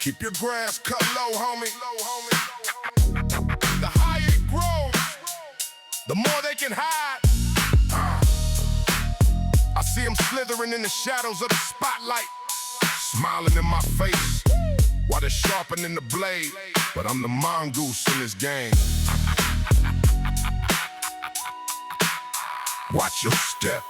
Keep your grass cut low, homie. The higher it grows, the more they can hide. I see them slithering in the shadows of the spotlight, smiling in my face while they're sharpening the blade. But I'm the mongoose in this game. Watch your step.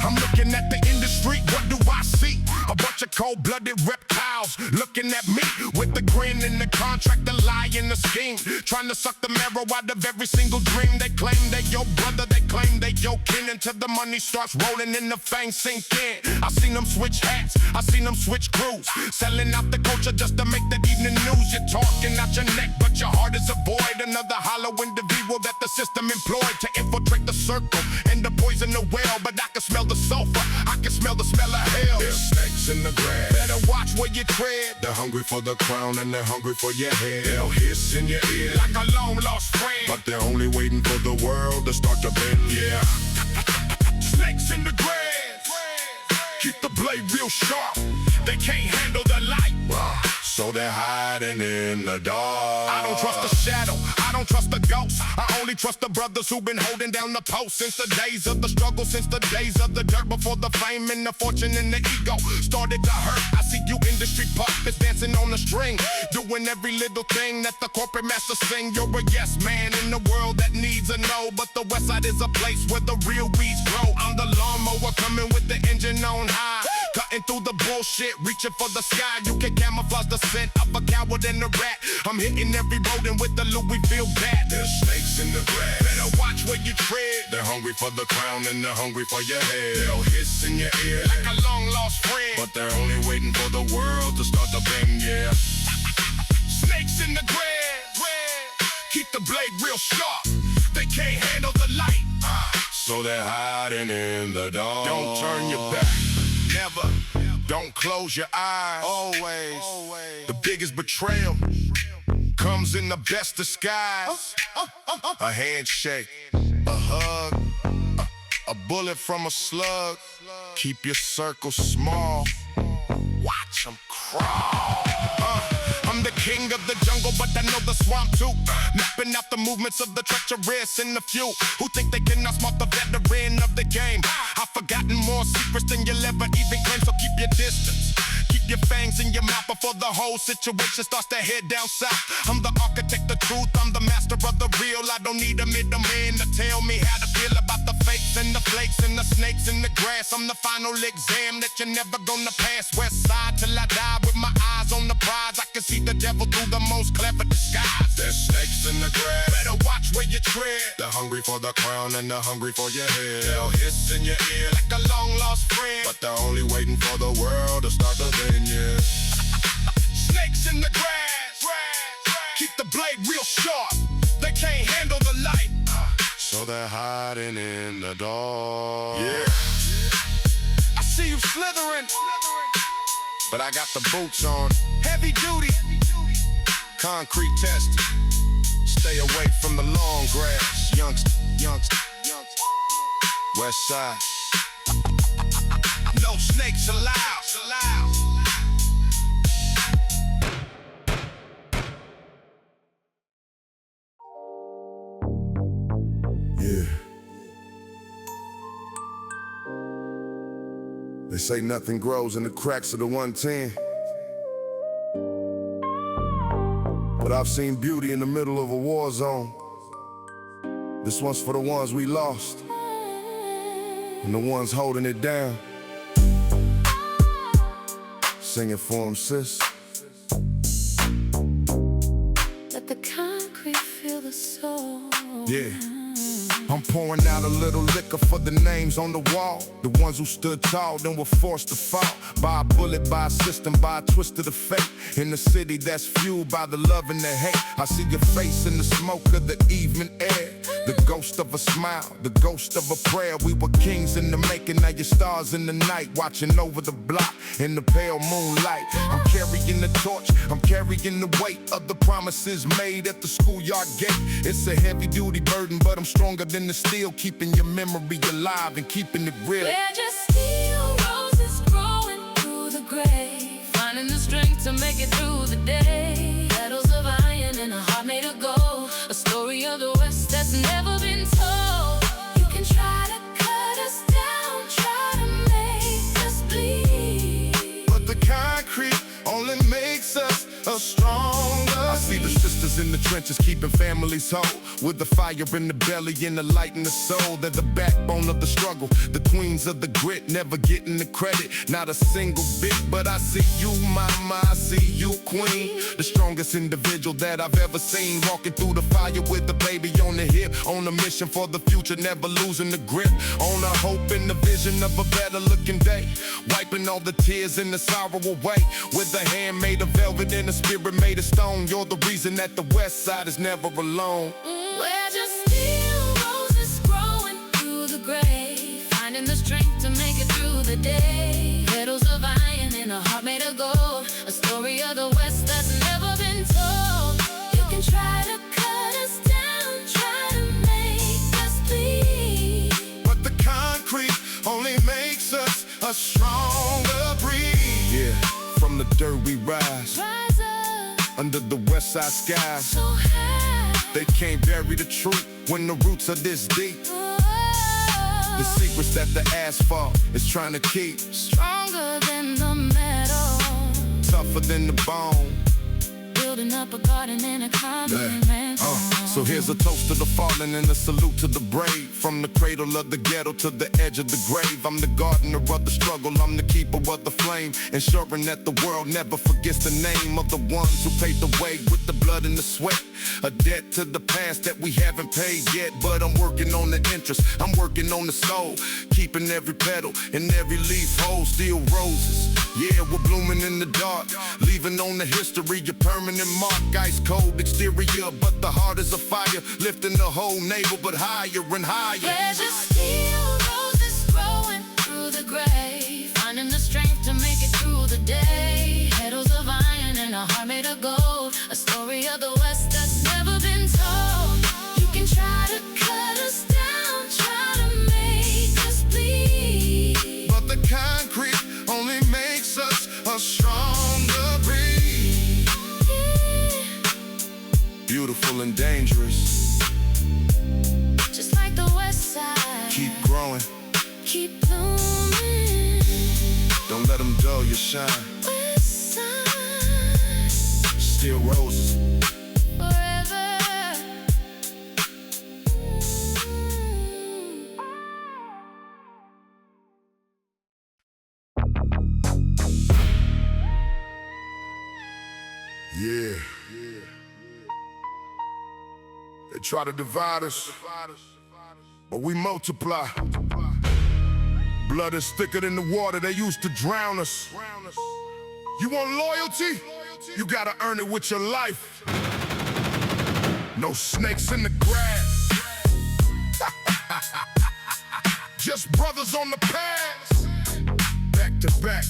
I'm looking at the industry, what do I see? A bunch of cold-blooded reptiles looking at me with the grin and the contract, the lie and the scheme, trying to suck the marrow out of every single dream. They claim they your brother, they claim they your kin, until the money starts rolling and the fame sink in. I seen them switch hats, I seen them switch crews, selling out the culture just to make that evening news. You're talking out your neck, but your heart is a void. Another hollow individual that the system employed to infiltrate the circle and to poison the well. But I can smell the sulfur, I can smell the smell of hell. There's snakes in the grass, better watch where you tread. They're hungry for the crown and they're hungry for your head. They'll hiss in your ear like a long lost friend, but they're only waiting for the world to start to bend. Yeah. Snakes in the grass, keep the blade real sharp. They can't handle the light, so they're hiding in the dark. I don't trust the shadow, I don't trust the ghost. I only trust the brothers who've been holding down the post since the days of the struggle, since the days of the dirt, before the fame and the fortune and the ego started to hurt. I see you industry puppets dancing on the string, doing every little thing that the corporate masters sing. You're a yes man in the world that needs a no, but the West Side is a place where the real weeds grow. I'm the lawnmower coming with the engine on high, cutting through the bullshit, reaching for the sky. You can camouflage the scent of a coward and a rat. I'm hitting every rodent with the Louisville bat. There's snakes in the grass, better watch where you tread. They're hungry for the crown and they're hungry for your head. They'll hiss in your ear like a long lost friend, but they're only waiting for the world to start to bend. Yeah. Snakes in the grass, keep the blade real sharp. They can't handle the light, so they're hiding in the dark. Don't turn your back, never. Don't close your eyes, always. The biggest betrayal comes in the best disguise. A handshake, a hug, a bullet from a slug. Keep your circle small, watch them crawl. I'm the king of the jungle, but I know the swamp too. Mapping out the movements of the treacherous and the few who think they can outsmart the veteran of the game. I've forgotten more secrets than you'll ever even claim, so keep your distance. Keep your fangs in your mouth before the whole situation starts to head down south. I'm the architect of truth, I'm the master of the real. I don't need a middleman to tell me how to feel about the fakes and the flakes and the snakes in the grass. I'm the final exam that you're never gonna pass. West Side till I die with my eyes on the prize. I can see the devil through the most clever disguise. There's snakes in the grass, better watch where you tread. They're hungry for the crown and they're hungry for your head. They'll hiss in your ear like a long lost friend, but they're only waiting for the world to start to bend. Yeah. Snakes in the grass, keep the blade real sharp. They can't handle the light, so they're hiding in the dark. Yeah. I see you slithering, but I got the boots on. Heavy duty, concrete test. Stay away from the long grass. Youngster, West Side. No snakes allowed. Yeah. They say nothing grows in the cracks of the 110. But I've seen beauty in the middle of a war zone. This one's for the ones we lost, and the ones holding it down. Sing it for them, sis. Let the concrete feel the soul. Yeah. I'm pouring out a little liquor for the names on the wall. The ones who stood tall, then were forced to fall. By a bullet, by a system, by a twist of the fate. In the city that's fueled by the love and the hate. I see your face in the smoke of the evening air. The ghost of a smile, the ghost of a prayer. We were kings in the making, now you're stars in the night, watching over the block in the pale moonlight. I'm carrying the torch, I'm carrying the weight of the promises made at the schoolyard gate. It's a heavy duty burden, but I'm stronger than the steel, keeping your memory alive and keeping it real. We're just steel roses growing through the grave, finding the strength to make it through the day. Petals of iron and a heart made of gold, a story of the West that's never been told. You can try to cut us down, try to make us bleed, but the concrete only makes us stronger. I see the sisters in the trenches keeping families whole, with the fire in the belly and the light in the soul. They're the backbone of the struggle, the queens of the grit, never getting the credit, not a single bit. But I see you, mama, I see you, queen, the strongest individual that I've ever seen, walking through the fire with the baby on the hip, on a mission for the future, never losing the grip, on a hope and the vision of a better looking day, wiping all the tears and the sorrow away, with a hand made of velvet and a spirit made of stone. You're the reason that the West Side is never alone. We're just steel roses growing through the grave, finding the strength to make it through the day. Petals of iron and a heart made of gold, a story of the West that's never been told. You can try to cut us down, try to make us bleed, but the concrete only makes us a stronger breed. Yeah, from the dirt we rise up under the West Side skies. so high. They can't bury the truth when the roots are this deep. The secrets that the asphalt is trying to keep, Stronger than the metal, tougher than the bone. building up a garden in a continent. So here's a toast to the fallen and a salute to the brave. From the cradle of the ghetto to the edge of the grave, I'm the gardener of the struggle, I'm the keeper of the flame, ensuring that the world never forgets the name of the ones who paved the way with the blood and the sweat. A debt to the past that we haven't paid yet, but I'm working on the interest, I'm working on the soul, keeping every petal and every leaf whole. Still roses, yeah, we're blooming in the dark, leaving on the history a permanent mark. Ice cold exterior, but the heart is a fire, lifting the whole navel but higher and higher. We're just steel roses growing through the grave, finding the strength to make it through the day. Petals of iron and a heart made of gold, a story of the West that's never been told. You can try to cut us down, try to make us bleed, but the concrete only makes us a stronger breed. Beautiful and dangerous, just like the West Side. keep growing, Keep blooming. don't let them dull your shine. West Side, Still roses, forever. yeah. They try to divide us, but we multiply. Blood is thicker than the water, they used to drown us. You want loyalty? You gotta earn it with your life. No snakes in the grass. Just brothers on the path. Back to back.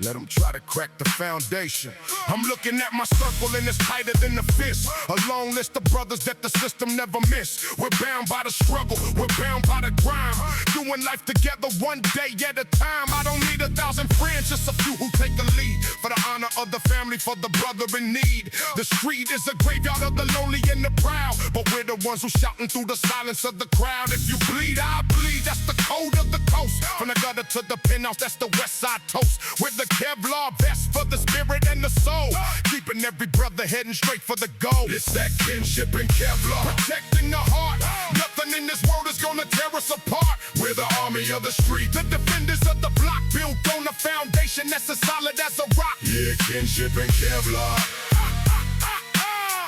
Let them try to crack the foundation. I'm looking at my circle and it's tighter than a fist. A long list of brothers that the system never missed. We're bound by the struggle, we're bound by the grind. Doing life together one day at a time. I don't need 1,000 friends, just a few who take the lead. For the honor of the family, for the brother in need. The street is a graveyard of the lonely and the proud, but we're the ones who shouting through the silence of the crowd. If you bleed, I bleed, that's the code of the coast. From the gutter to the penthouse, that's the West Side toast. With the Kevlar vest for the spirit and the soul, keeping every brother heading straight for the goal. It's that kinship and Kevlar, protecting the heart. Nothing in this world is gonna tear us apart. We're the army of the street, the defenders of the block, built on a foundation that's as solid as a rock. Yeah, kinship and Kevlar.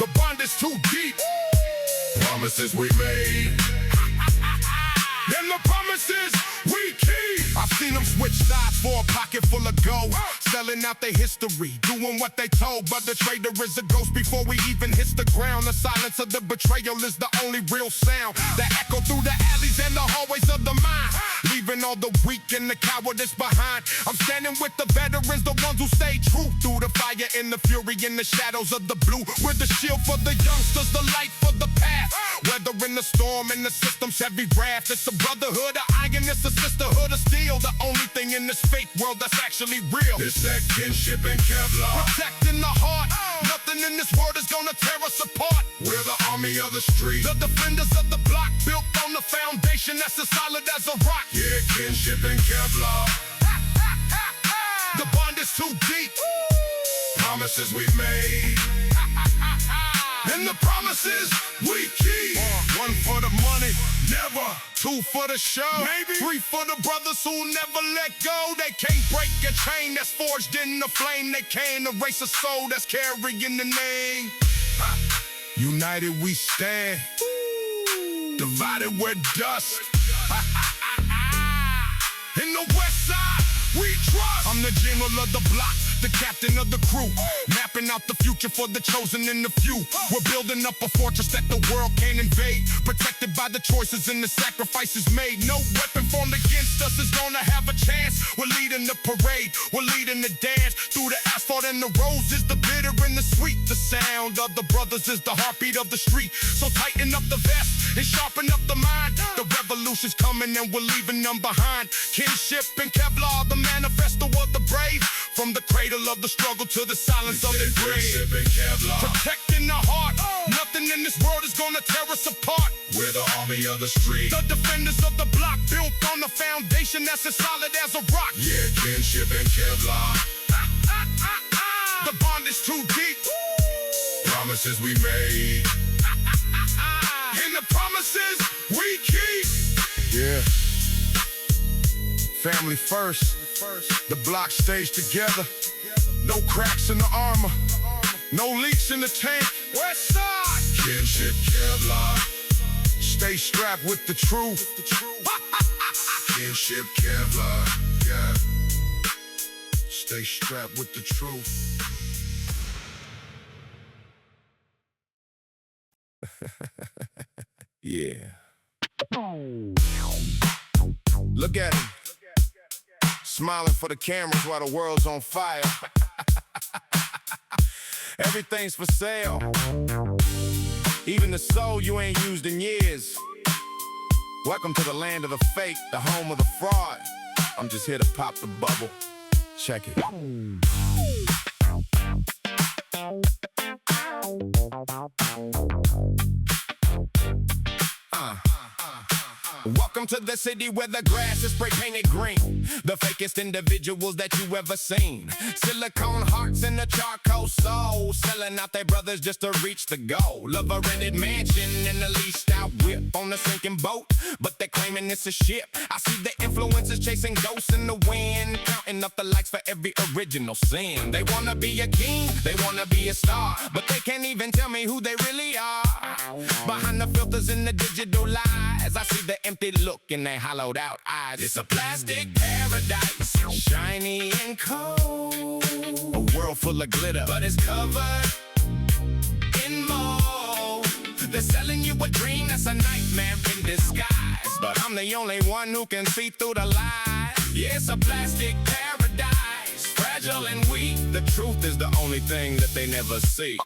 The bond is too deep. Promises we made, and the promises we keep. I've seen them switch sides for a pocket full of gold. selling out their history, doing what they told, but the traitor is a ghost before we even hit the ground. The silence of the betrayal is the only real sound that echo through the alleys and the hallways of the mind, leaving all the weak and the cowardice behind. I'm standing with the veterans, the ones who stay true through the fire and the fury in the shadows of the blue. We're the shield for the youngsters, the light for the path, weathering the storm and the system's heavy wrath. It's a brotherhood of iron, it's a sisterhood of steel, the only thing in this fake world that's actually real. It's that kinship and Kevlar, Protecting the heart, nothing in this world is gonna tear us apart. we're the army of the street. The defenders of the block, built on the foundation that's as solid as a rock. Yeah, kinship and Kevlar, The bond is too deep, promises we made, and the promises we keep. one for the money, Never, two for the show, Maybe. three for the brothers who never let go. They can't break a chain that's forged in the flame. They can't erase a soul that's carrying the name. United we stand, divided we're dust. in the West Side we trust. I'm the general of the block, the captain of the crew, mapping out the future for the chosen and the few. We're building up a fortress that the world can't invade, protected by the choices and the sacrifices made. No weapon formed against us is gonna have a chance. We're leading the parade, we're leading the dance through the asphalt and the roses, the bitter and the sweet. The sound of the brothers is the heartbeat of the street. So tighten up the vest and sharpen up the mind. The revolution's coming and we're leaving them behind. Kinship and Kevlar, the manifesto of the brave, from the cradle of the struggle to the silence of the grave. Kinship and Kevlar, Protecting the heart, nothing in this world is gonna tear us apart. we're the army of the street. The defenders of the block, built on the foundation that's as solid as a rock. Yeah, kinship and Kevlar, The bond is too deep, promises we made, and the promises we keep. Yeah. Family first, the block stays together. No cracks in the armor, no leaks in the tank. West Side, kinship Kevlar, stay strapped with the truth. kinship Kevlar, yeah. Stay strapped with the truth. Yeah. Look at him, smiling for the cameras while the world's on fire. Everything's for sale, even the soul you ain't used in years. Welcome to the land of the fake, the home of the fraud. I'm just here to pop the bubble. Check it. Welcome to the city where the grass is spray painted green. The fakest individuals that you ever seen. Silicone hearts and a charcoal soul, selling out their brothers just to reach the goal. Of a rented mansion and a leased out whip on a sinking boat, but they're claiming it's a ship. I see the influencers chasing ghosts in the wind, counting up the likes for every original sin. They wanna be a king, they wanna be a star, but they can't even tell me who they really are. Behind the filters in the digital lies, I see the empty look in their hollowed out eyes. It's a plastic paradise, shiny and cold, a world full of glitter, but it's covered in mold. They're selling you a dream that's a nightmare in disguise, but I'm the only one who can see through the lies. Yeah, it's a plastic paradise, fragile and weak. The truth is the only thing that they never seek.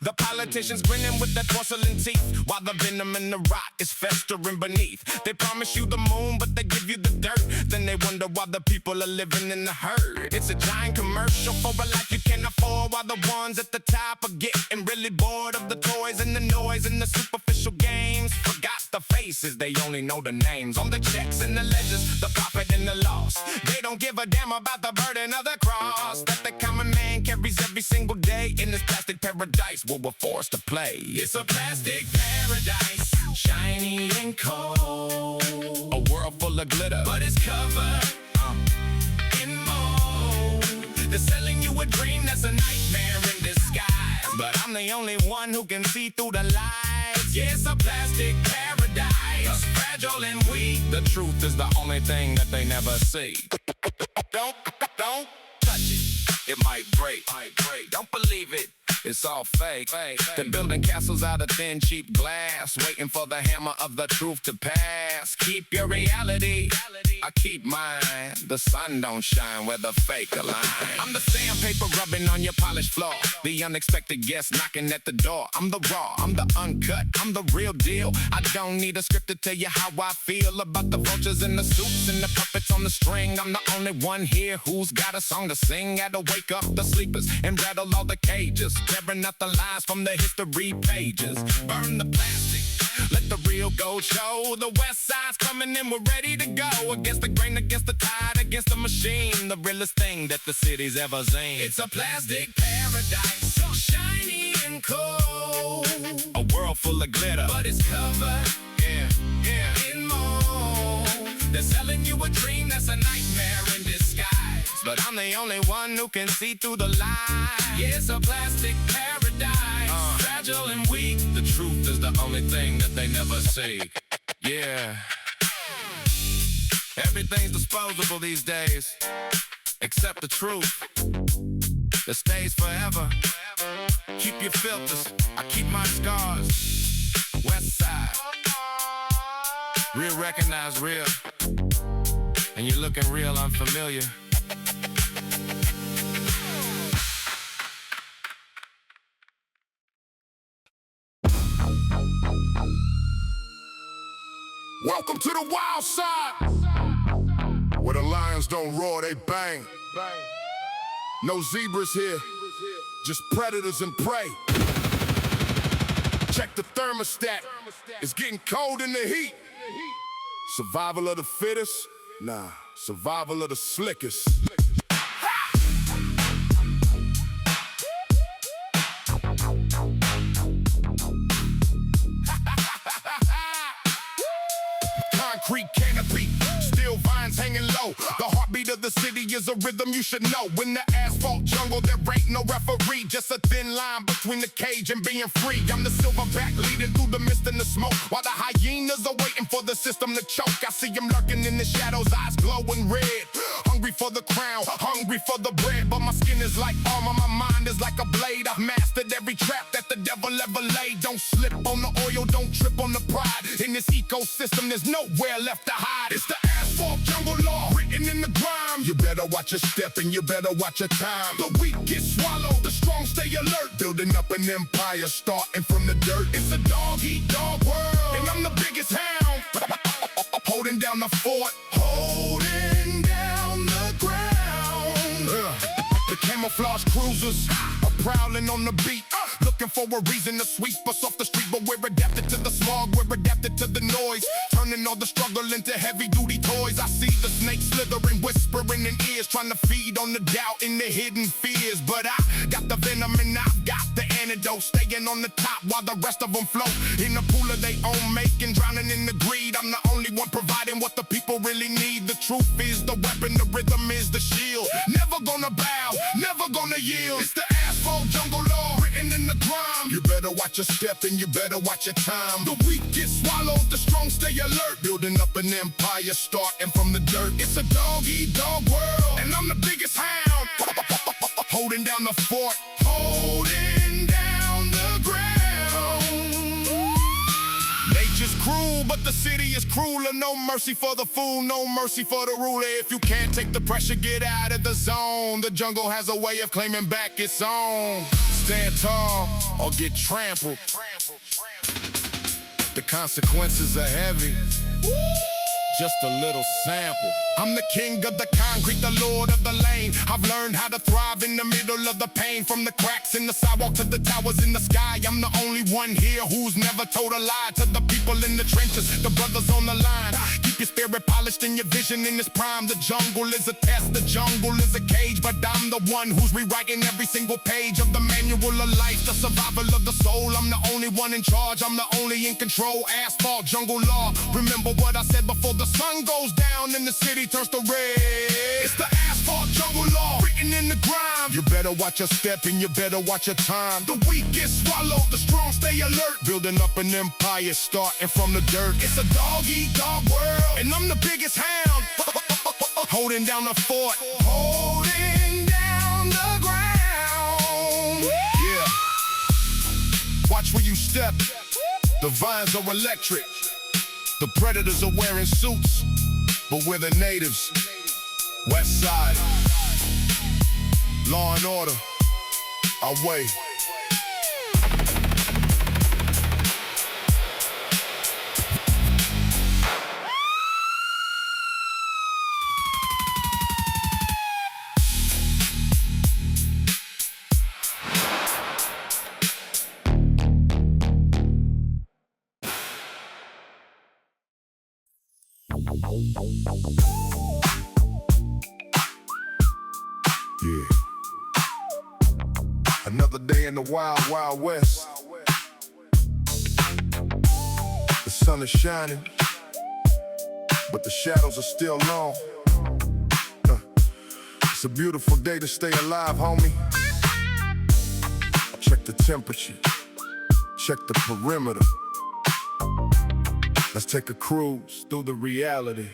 The politicians grinning with their porcelain teeth, while the venom in the rot is festering beneath. They promise you the moon, but they give you the dirt. Then they wonder why the people are living in the herd. It's a giant commercial for a life you can't afford, while the ones at the top are getting really bored of the toys and the noise and the superficial games. Forgot the faces, they only know the names. On the checks and the ledgers, the profit and the loss. They don't give a damn about the burden of the cross that the common man carries every single day in this plastic paradise where we're forced to play. It's a plastic paradise, shiny and cold, a world full of glitter, but it's covered in mold. They're selling you a dream that's a nightmare in disguise, but I'm the only one who can see through the lies. Yeah, it's a plastic paradise, fragile and weak. The truth is the only thing that they never see. Don't it might break. Don't believe it, it's all fake. They're building castles out of thin, cheap glass, waiting for the hammer of the truth to pass. Keep your reality, I keep mine. The sun don't shine where the fake align. I'm the sandpaper rubbing on your polished floor, the unexpected guest knocking at the door. I'm the raw, I'm the uncut, I'm the real deal. I don't need a script to tell you how I feel about the vultures and the suits and the puppets on the string. I'm the only one here who's got a song to sing. Had to wake up the sleepers and rattle all the cages, tearing out the lies from the history pages. Burn the plastic, let the real gold show. The West Side's coming in, we're ready to go. Against the grain, against the tide, against the machine. The realest thing that the city's ever seen. It's a plastic paradise, so shiny and cool. A world full of glitter, but it's covered, in mold. They're selling you a dream that's a nightmare in disguise, but I'm the only one who can see through the lies. Yeah, it's a plastic paradise, fragile and weak. The truth is the only thing that they never see. Yeah, everything's disposable these days, except the truth that stays forever. Keep your filters, I keep my scars. West Side, real recognize real, and you're looking real unfamiliar. Welcome to the wild side, where the lions don't roar, they bang. No zebras here, just predators and prey. Check the thermostat, it's getting cold in the heat. Survival of the fittest? Nah, survival of the slickest. Concrete canopy, steel vines hanging low. The heartbeat of the city is a rhythm you should know. In the asphalt jungle, there ain't no referee, just a thin line between the cage and being free. I'm the silverback leading through the mist and the smoke, while the hyenas are waiting for the system to choke. I see them lurking in the shadows, eyes glowing red. Hungry for the crown, hungry for the bread, but my skin is like armor, my mind is like a blade. I've mastered every trap that the devil ever laid. Don't slip on the oil, don't trip on the pride. In this ecosystem, there's nowhere left to hide. It's the asphalt jungle law, written in the grime. You better watch your step and you better watch your time. The weak get swallowed, the strong stay alert. Building up an empire, starting from the dirt. It's a dog-eat-dog world, and I'm the biggest hound. Holding down the fort, holding down the ground. The camouflage cruisers are prowling on the beat, looking for a reason to sweep us off the street. But we're adapted to the smog, we're adapted to the noise, turning all the struggle into heavy-duty toys. I see the snakes slithering, whispering in ears, trying to feed on the doubt and the hidden fears. But I got the venom and I've got the antidote, staying on the top while the rest of them float in the pool of their own making, drowning in the greed. I'm the only one providing what the people really need. The truth is the weapon, the rhythm is the shield. Never gonna bow, never gonna yield. It's the asphalt jungle law, written in the grime. You better watch your step and you better watch your time. The weak get swallowed, the strong stay alert. Building up an empire, starting from the dirt. It's a dog-eat-dog world, and I'm the biggest hound. Holding down the fort, holding down the ground. Nature's cruel, but the city is crueler. No mercy for the fool, no mercy for the ruler. If you can't take the pressure, get out of the zone. The jungle has a way of claiming back its own. Stand tall or get trampled. The consequences are heavy. Just a little sample. I'm the king of the concrete, the lord of the lane. I've learned how to thrive in the middle of the pain. From the cracks in the sidewalk to the towers in the sky, I'm the only one here who's never told a lie. To the people in the trenches, the brothers on the line, keep your spirit polished and your vision in its prime. The jungle is a test, the jungle is a cage, but I'm the one who's rewriting every single page of the manual of life. The survival of the soul, I'm the only one in charge, I'm the only in control. Asphalt jungle law, remember what I said before. The sun goes down and the city turns to red. It's the asphalt jungle law, written in the grime. You better watch your step and you better watch your time. The weak get swallowed, the strong stay alert. Building up an empire, starting from the dirt. It's a dog-eat-dog world, and I'm the biggest hound. Holding down the fort, holding down the Watch where you step. The vines are electric. The predators are wearing suits, but we're the natives. West Side, law and order, our way. Yeah. Another day in the wild, wild west. The sun is shining, but the shadows are still long. It's a beautiful day to stay alive, homie. Check the temperature, check the perimeter. Let's take a cruise through the reality.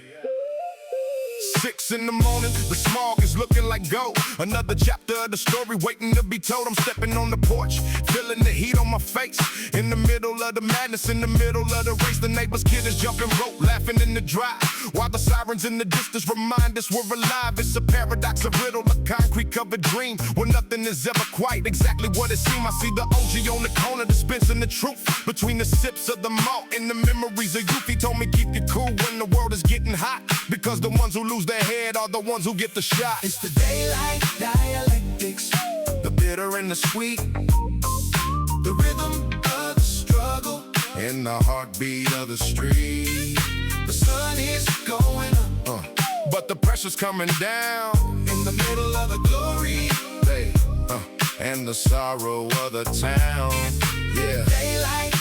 6 in the morning, the smog is looking like gold. Another chapter of the story waiting to be told. I'm stepping on the porch, feeling the heat on my face. In the middle of the madness, in the middle of the race, the neighbor's kid is jumping rope, laughing in the drive, while the sirens in the distance remind us we're alive. It's a paradox, a riddle, a concrete-covered dream, where nothing is ever quite exactly what it seems. I see the OG on the corner dispensing the truth between the sips of the malt and the memories of youth. He told me keep you cool when the world is getting hot, because the ones who lose their head are the ones who get the shot. It's the daylight dialectics, The bitter and the sweet, the rhythm of the struggle, and the heartbeat of the street. the sun is going up, But the pressure's coming down, in the middle of the glory. hey, and the sorrow of the town. Yeah, Daylight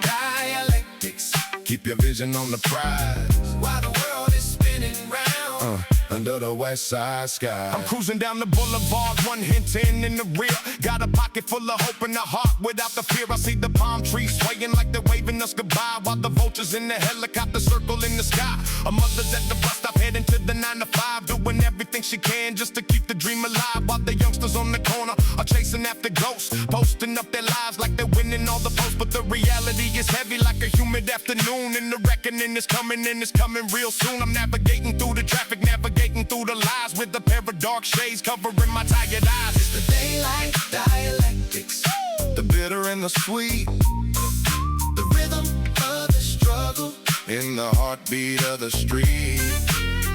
dialectics, keep your vision on the prize, while the world is spinning round. under the west side sky. I'm cruising down the boulevard, 110 in the rear. Got a pocket full of hope and a heart without the fear. I see the palm trees swaying like they're waving us goodbye, while the vultures in the helicopter circle in the sky. A mother's at the bus stop heading to the 9 to 5, doing everything she can just to keep the dream alive, while the youngsters on the corner are chasing after ghosts, posting up their lives like they're winning all the posts. But the reality is heavy like a humid afternoon, and the reckoning is coming, and it's coming real soon. I'm navigating through the traffic, navigating through the lies, with a pair of dark shades covering my tired eyes. It's the daylight dialectics, The bitter and the sweet, the rhythm of the struggle, in the heartbeat of the street.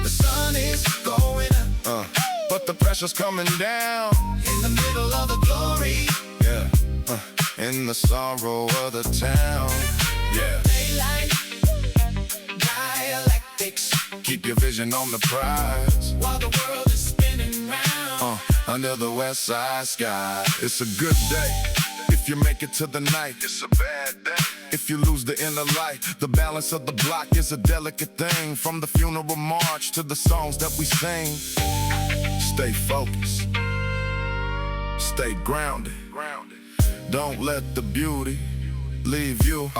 the sun is going up, But the pressure's coming down, in the middle of the glory. yeah, in the sorrow of the town. Yeah, Daylight dialectics, keep your vision on the prize, while the world is spinning round. under the west side sky. It's a good day if you make it to the night. It's a bad day if you lose the inner light. The balance of the block is a delicate thing, from the funeral march to the songs that we sing. Stay focused, stay grounded. Don't let the beauty leave you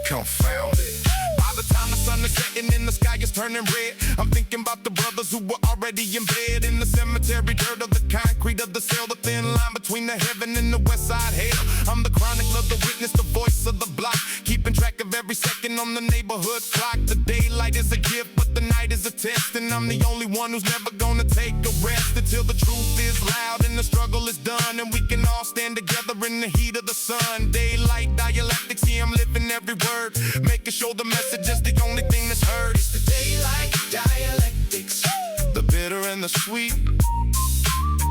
confounded. By the time the sun is setting and the sky is turning red, I'm thinking about the brothers who were already in bed, in the cemetery dirt of the concrete of the cell, the thin line between the heaven and the west side hell. I'm the chronicle of the witness, the voice of the block, keeping track of every second on the neighborhood clock. The daylight is a gift, but the night is a test, and I'm the only one who's never gonna take a rest until the truth is loud and the struggle is done, and we can all stand together in the heat of the sun. Daylight dialectics, yeah, I'm living every word, making sure the message is the only thing that's heard. It's the daylight dialectics, The bitter and the sweet,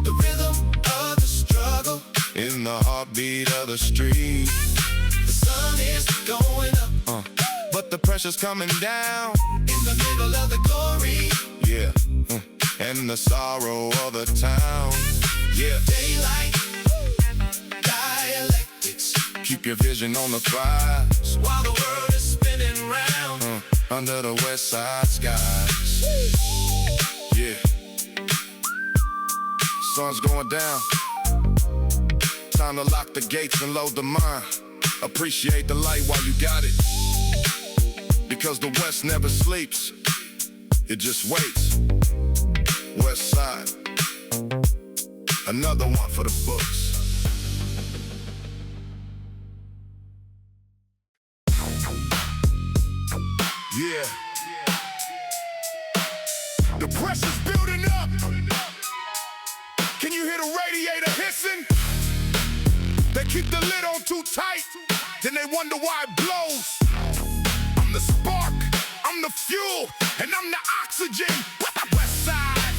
the rhythm of the struggle, in the heartbeat of the street. the sun is going up, But the pressure's coming down, in the middle of the glory. yeah, and the sorrow of the town. Yeah, Daylight dialectics, keep your vision on the prize, while the world is spinning round. under the west side skies. Yeah, sun's going down, time to lock the gates and load the mind. Appreciate the light while you got it, because the west never sleeps, it just waits. West side, another one for the books. Yeah. The pressure's building up. Can you hear the radiator hissing? They keep the lid on too tight, then they wonder why it blows. I'm the spark, I'm the fuel, and I'm the oxygen. West Side,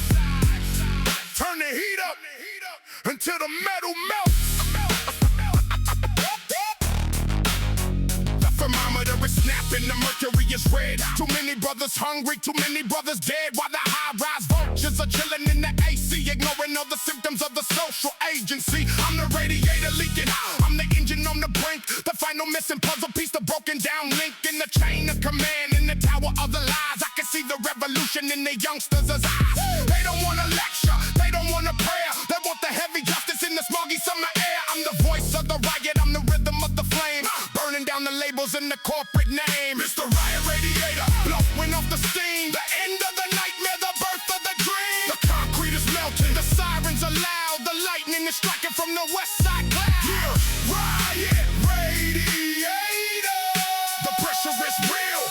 turn the heat up until the metal melts. The thermometer is snapping, the mercury is red. Too many brothers hungry, too many brothers dead. While the high-rise vultures are chilling in the AC, ignoring all the symptoms of the social agency. I'm the radiator leaking, I'm the engine on the brink, the final missing puzzle piece, the broken down link in the chain of command, in the tower of the lies. I can see the revolution in the youngsters' eyes. They don't want a lecture, they don't want a prayer, they want the heavy justice in the smoggy summer air. I'm the voice of the riot, I'm the rhythm of the flame, burning down the labels in the corporate name. It's the riot radiator, blowing off the steam, the end of the nightmare, the birth of the dream. The concrete is melting, the sirens are loud, the lightning is striking from the west side cloud. Yeah, riot radiator, the pressure is real,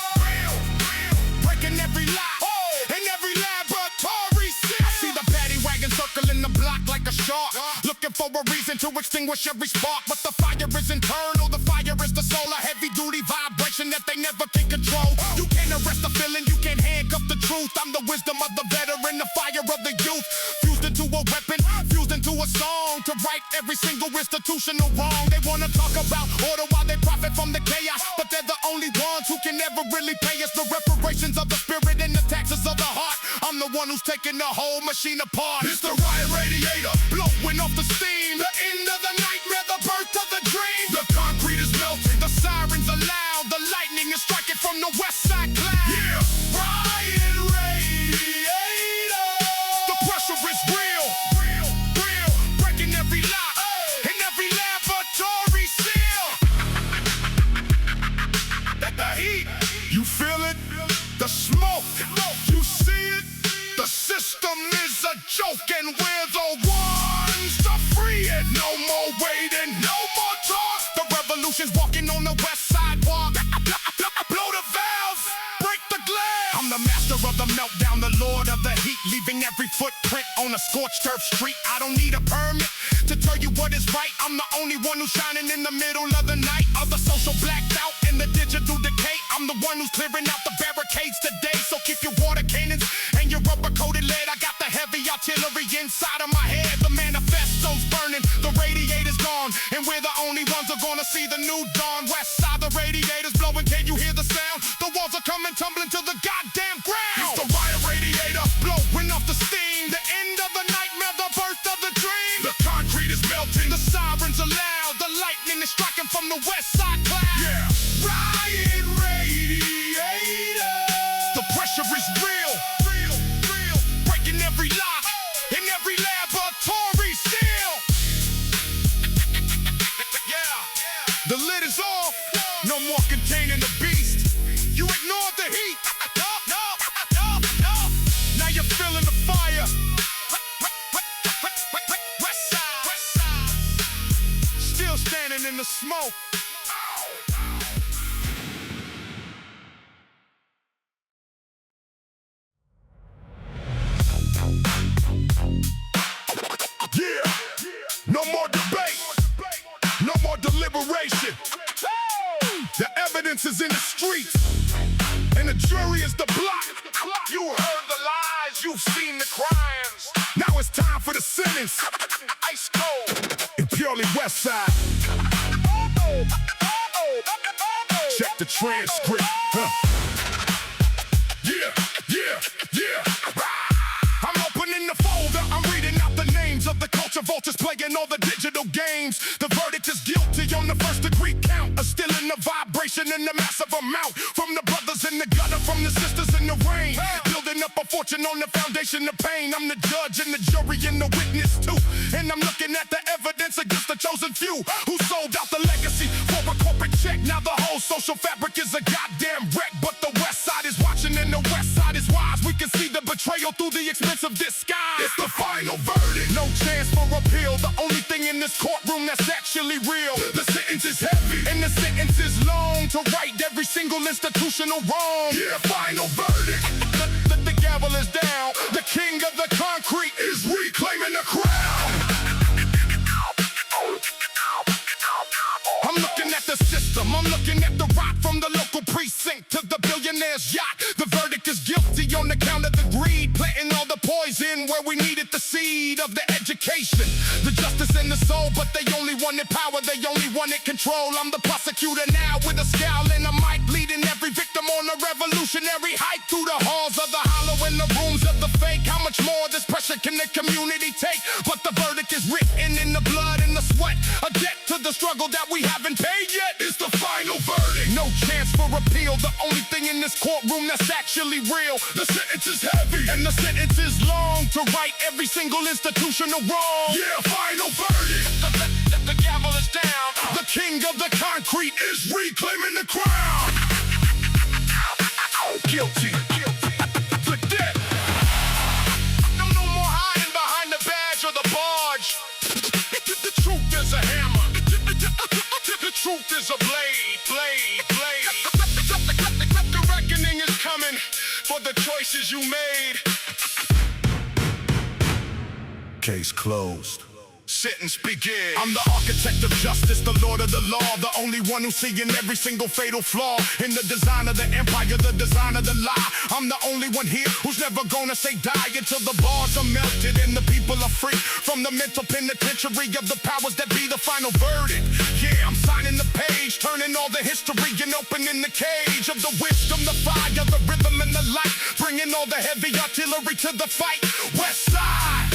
breaking every lie, in every laboratory seal. I see the paddy wagon circling the block like a shark, looking for a reason to extinguish every spark. But the fire is internal, the fire is the soul, a heavy-duty vibration that they never can control. You can't arrest the feeling, you can't handcuff the truth. I'm the wisdom of the veteran, the fire of the youth, fused into a weapon, fused into a song, to right every single institutional wrong. They wanna talk about order while they profit from the chaos, but they're the only ones who can never really pay us the reparations of the spirit and the taxes of the heart. I'm the one who's taking the whole machine apart. It's the riot radiator, blowing off the steam, the end of the nightmare, the birth of the dream. The concrete is melting, the sirens are loud, the lightning is striking from the west side cloud. Yeah, riot radiator, the pressure is real, breaking every lock, in every laboratory seal. The heat, you feel it? The smoke, you see it? The system is a joke and we're the ones to free it. No more waiting, no more talk. The revolution's walking on the west sidewalk. Blow the valves, break the glass. I'm the master of the meltdown, the lord of the heat, leaving every footprint on a scorched turf street. I don't need a permit to tell you what is right. I'm the only one who's shining in the middle of the night. Of the social blacked out and the digital decay, I'm the one who's clearing out the barricades today. So keep your water cannons and your rubber-coated lead. I got the heavy artillery inside of my head. The manifesto's burning, the radiator's gone, and we're the only ones who are gonna see the new dawn. West side, the radiator's blowing, can you hear the sound? The walls are coming tumbling to the goddamn ground. It's the riot radiator, blowing off the steam, the end of the nightmare, the birth of the dream. The concrete is melting, the sirens are loud, the lightning is striking from the west side cloud. Yeah, riot radiator, the pressure is real, breaking every lock, in every laboratory seal. Yeah, the lid is off, no more containing the beast. You ignored the heat, now you're feeling the fire. West side, still standing in the smoke. Yeah, no more debate, no more deliberation. The evidence is in the streets, and the jury is the block. You heard the lies, you've seen the crimes. Now it's time for the sentence. Ice cold and purely West Side. Check the transcript. Yeah. I'm opening the folder, I'm reading out the names of the culture vultures playing all the digital games. The verdict is guilty on the first degree count, still in the vibration in the massive amount. From the brothers in the gutter, from the sisters in the rain, building up a fortune on the foundation of pain. I'm the judge and the jury and the witness too, and I'm looking at the evidence against the chosen few who sold out the legacy for a corporate check. Now the whole social fabric is a goddamn wreck, but the West Side is watching and the West Side is wise. We can see the betrayal through the expensive disguise. It's the final verdict, no chance for appeal. The only thing in this courtroom that's actually real. The sentence is heavy and the sentence is long. to right every single institutional wrong. Yeah, final verdict. The gavel is down. The king of the concrete is reclaiming the crown. I'm looking at the system, I'm looking at the rock from the local precinct to the billionaire's yacht. The verdict is guilty on the count of the greed, planting all the poison where we needed the seed of the education, the justice and the soul, but they only wanted power, they only wanted control. I'm the prosecutor now with a scowl and a mic, leading every victim on a revolutionary hike through the halls of the hollow and the rooms of the fake. How much more this pressure can the community take? But the verdict is written in the blood and the sweat, a debt to the struggle that we haven't paid yet. It's the final verdict. No chance for appeal. The only thing in this courtroom that's actually real. The sentence is heavy And the sentence is long to right every single institutional wrong. Yeah, final verdict. The gavel is down. The king of the concrete is reclaiming the crown. guilty. To death. No more hiding behind the badge or the barge. The truth is a hammer. The truth is a blade. The reckoning is coming for the choices you made. Case closed. Sentence begin. I'm the architect of justice, the lord of the law, the only one who's seeing every single fatal flaw in the design of the empire, the design of the lie. I'm the only one here who's never gonna say die until the bars are melted and the people are free from the mental penitentiary of the powers that be. The final verdict. Yeah, I'm signing the page, turning all the history and opening the cage of the wisdom, the fire, the rhythm, and the light, bringing all the heavy artillery to the fight. West Side.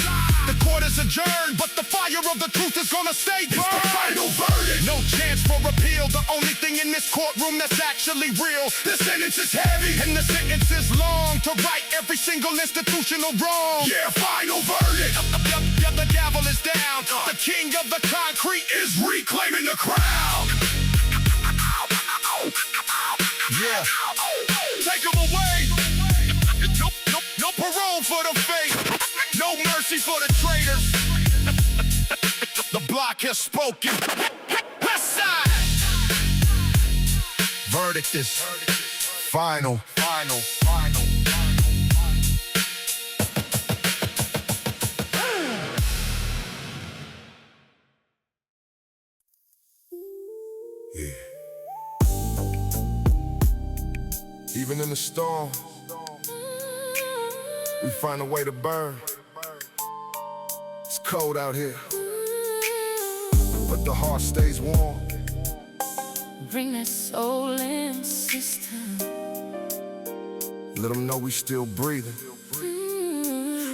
The court is adjourned, but the fire of the truth is gonna stay burned. It's the final verdict. No chance for appeal. The only thing in this courtroom that's actually real. The sentence is heavy And the sentence is long to right every single institutional wrong. Yeah, final verdict. The gavel is down. The king of the concrete is reclaiming the crown. Yeah. Take him away. No parole for the fake. No mercy for the traitors. The block has spoken. West Side. Verdict is final. Yeah. Even in the storm, we find a way to burn. It's cold out here, but the heart stays warm. Bring that soul in, sister. Let them know we still breathing.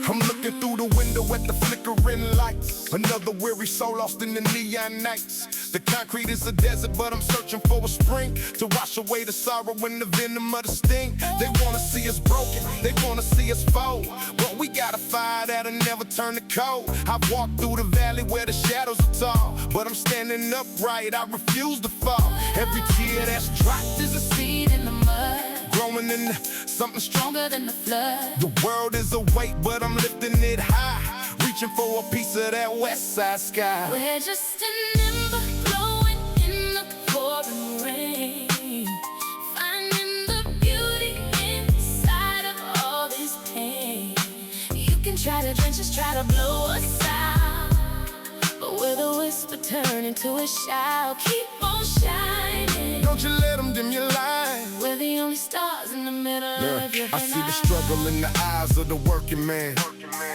I'm looking through the window at the flickering lights. Another weary soul lost in the neon nights. The concrete is a desert, but I'm searching for a spring to wash away the sorrow and the venom of the sting. They wanna see us broken, they wanna see us fold, but we got a fire that'll never turn to cold. I've walked through the valley where the shadows are tall, but I'm standing upright, I refuse to fall. Every tear that's dropped is a Seed in the mud, growing into something strong. stronger than the flood. The world is a weight, but I'm lifting it high, reaching for a piece of that west side sky. We're just an ember glowing in the pouring rain, finding the beauty inside of all this pain. You can try to drench us, try to blow us out, but with a whisper turn into a shout. Keep on shining. Don't you let them dim your light. We're the only stars in the middle of your I see the struggle in the eyes of the working man,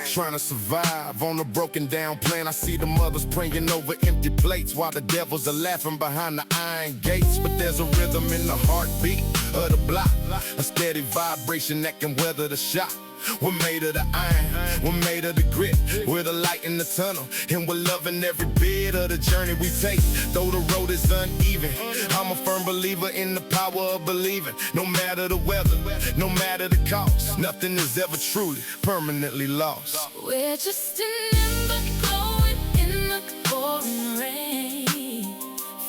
trying to survive on a broken down plan. I see the mothers praying over empty plates while the devils are laughing behind the iron gates. But there's a rhythm in the heartbeat of the block, a steady vibration that can weather the shock. We're made of the iron, we're made of the grit, we're the light in the tunnel, and we're loving every bit of the journey we take. Though the road is uneven, I'm a firm believer in the power of believing. No matter the weather, no matter the cost, nothing is ever truly, permanently lost. We're just an ember glowing in the pouring rain,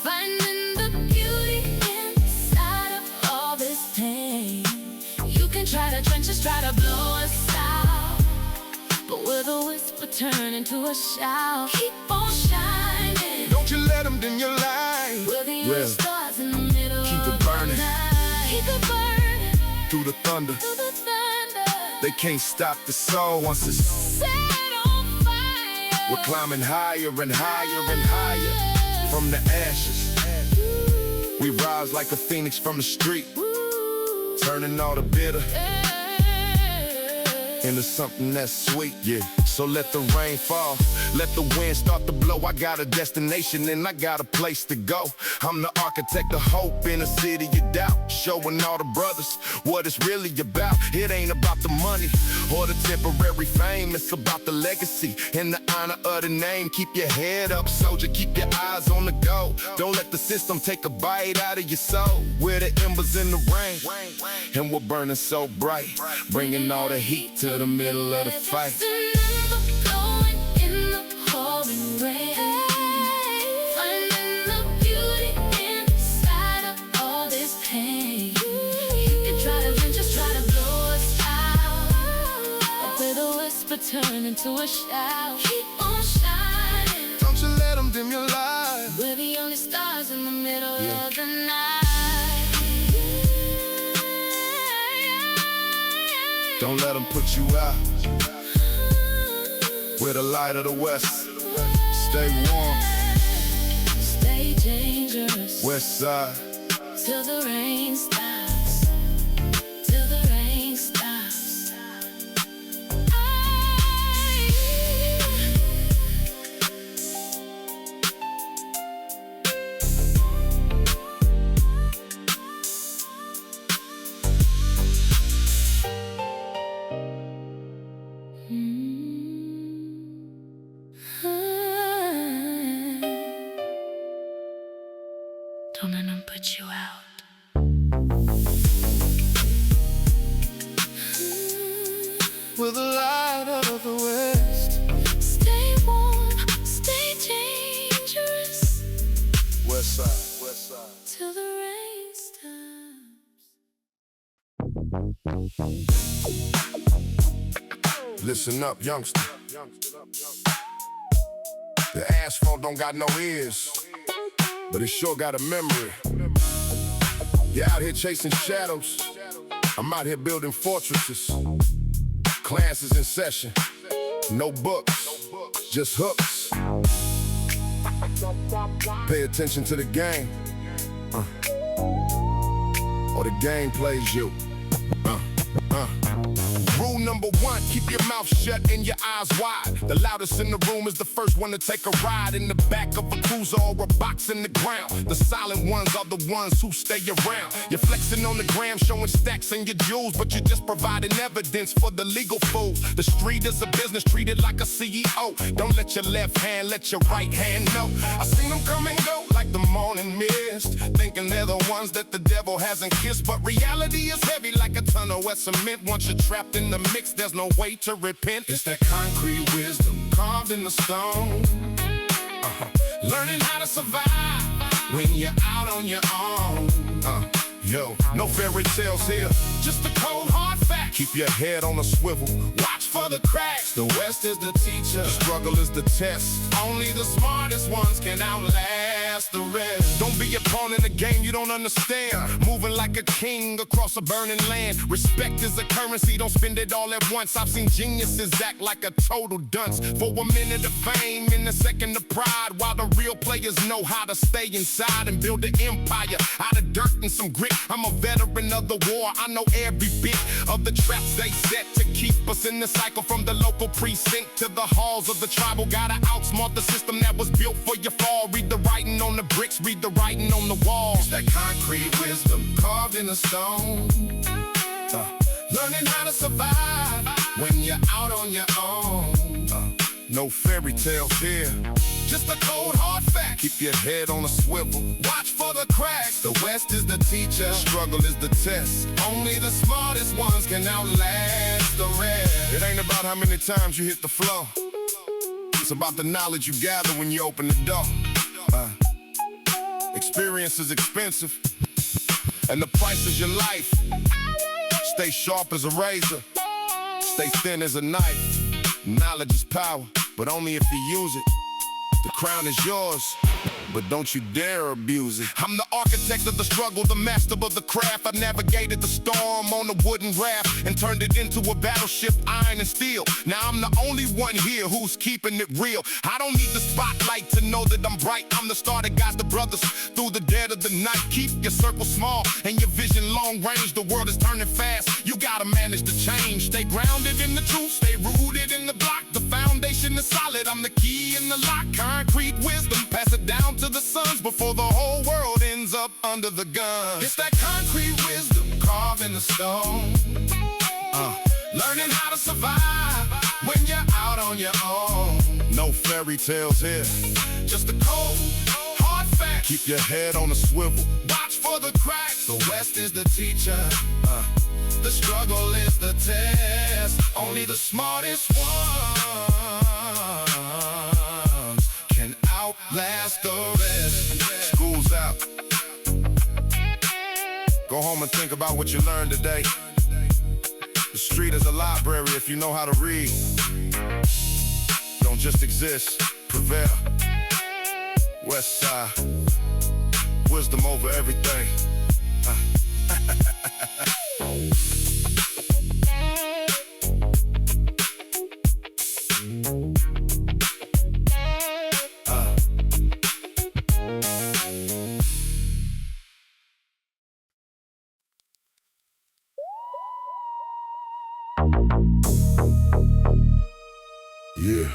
finding the beauty inside of all this pain. You can try to drench us, try to blow us out, but with a whisper turn into a shout. Keep on shining. Don't you let them dim your light. We're the only stars in the middle. Keep it burning. could burn through the thunder. through the thunder. They can't stop the soul once it's Set on fire. we're climbing higher and higher and higher from the ashes. We rise like a phoenix from the street, turning all the bitter into something that's sweet, yeah. So let the rain fall, let the wind start to blow. I got a destination and I got a place to go. I'm the architect of hope in a city of doubt, showing all the brothers what it's really about. It ain't about the money or the temporary fame, it's about the legacy and the honor of the name. Keep your head up, soldier, keep your eyes on the goal. Don't let the system take a bite out of your soul. We're the embers in the rain, and we're burning so bright, bringing all the heat to the middle of the fight. Blowing in the pouring rain, finding the beauty inside of all this pain. You can try to vent, just try to blow us out, but with a whisper turn into a shout. Keep on shining, Don't you let them dim your light. we're the only stars in the middle Yeah. of the night. Don't let them put you out. We're the light of the West. Stay warm, Stay dangerous West Side. till the rain stops. Till the rain stops. Don't let them put you out. We're the light of the West. Stay warm, stay dangerous West Side, West Side. till the rain stops. Listen up, youngster. The asphalt don't got no ears, but it sure got a memory. You're out here chasing shadows, I'm out here building fortresses. Class is in session, no books, just hooks. Pay attention to the game, or the game plays you. Rule number one, keep your mouth shut and your eyes wide. The loudest in the room is the first one to take a ride in the back of a cruiser or a box in the ground. The silent ones are the ones who stay around. You're flexing on the gram, showing stacks and your jewels, but you're just providing evidence for the legal fools. The street is a business, treated like a CEO. Don't let your left hand, let your right hand know. I seen them come and go like the morning mist, thinking they're the ones that the devil hasn't kissed. But reality is heavy like a ton of wet cement. Once you're trapped in the mix, there's no way to repent. It's that concrete wisdom carved in the stone. Learning how to survive when you're out on your own. Yo, no fairy tales here, just a cold hard fact. Keep your head on a swivel, watch for the cracks. The West is the teacher, the struggle is the test. Only the smartest ones can outlast the rest. Don't be a pawn in the game you don't understand. Moving like a king across a burning land. Respect is a currency, don't spend it all at once. I've seen geniuses act like a total dunce. For a minute of fame and a second of pride, while the real players know how to stay inside and build an empire out of dirt and some grit. I'm a veteran of the war, I know every bit of the traps they set to keep us in the cycle. From the local precinct to the halls of the tribal, gotta outsmart the system that was built for your fall. Read the writing on the bricks, read the writing on the walls. It's that concrete wisdom carved in the stone. Learning how to survive when you're out on your own. No fairy tales here, just a cold hard fact. Keep your head on a swivel, watch for the cracks. The West is the teacher, struggle is the test. Only the smartest ones can outlast the rest. It ain't about how many times you hit the floor, it's about the knowledge you gather when you open the door. Experience is expensive, and the price is your life. Stay sharp as a razor, stay thin as a knife. Knowledge is power, but only if you use it. The crown is yours, but don't you dare abuse it. I'm the architect of the struggle, the master of the craft. I navigated the storm on a wooden raft and turned it into a battleship, iron and steel. Now I'm the only one here who's keeping it real. I don't need the spotlight to know that I'm bright. I'm the star that guides the brothers through the dead of the night. Keep your circle small and your vision long range. The world is turning fast, you gotta manage to change. Stay grounded in the truth, stay rooted in the block. The foundation is solid, I'm the key in the lock. Concrete wisdom, pass it down to the sons before the whole world ends up under the gun. It's that concrete wisdom carved in the stone. Learning how to survive when you're out on your own. No fairy tales here, just a cold, hard fact. Keep your head on a swivel, watch for the cracks. The West is the teacher, the struggle is the test. Only the smartest ones can outlast the rest. School's out. Go home and think about what you learned today. The street is a library if you know how to read. Don't just exist, prevail. West Side, wisdom over everything. Yeah.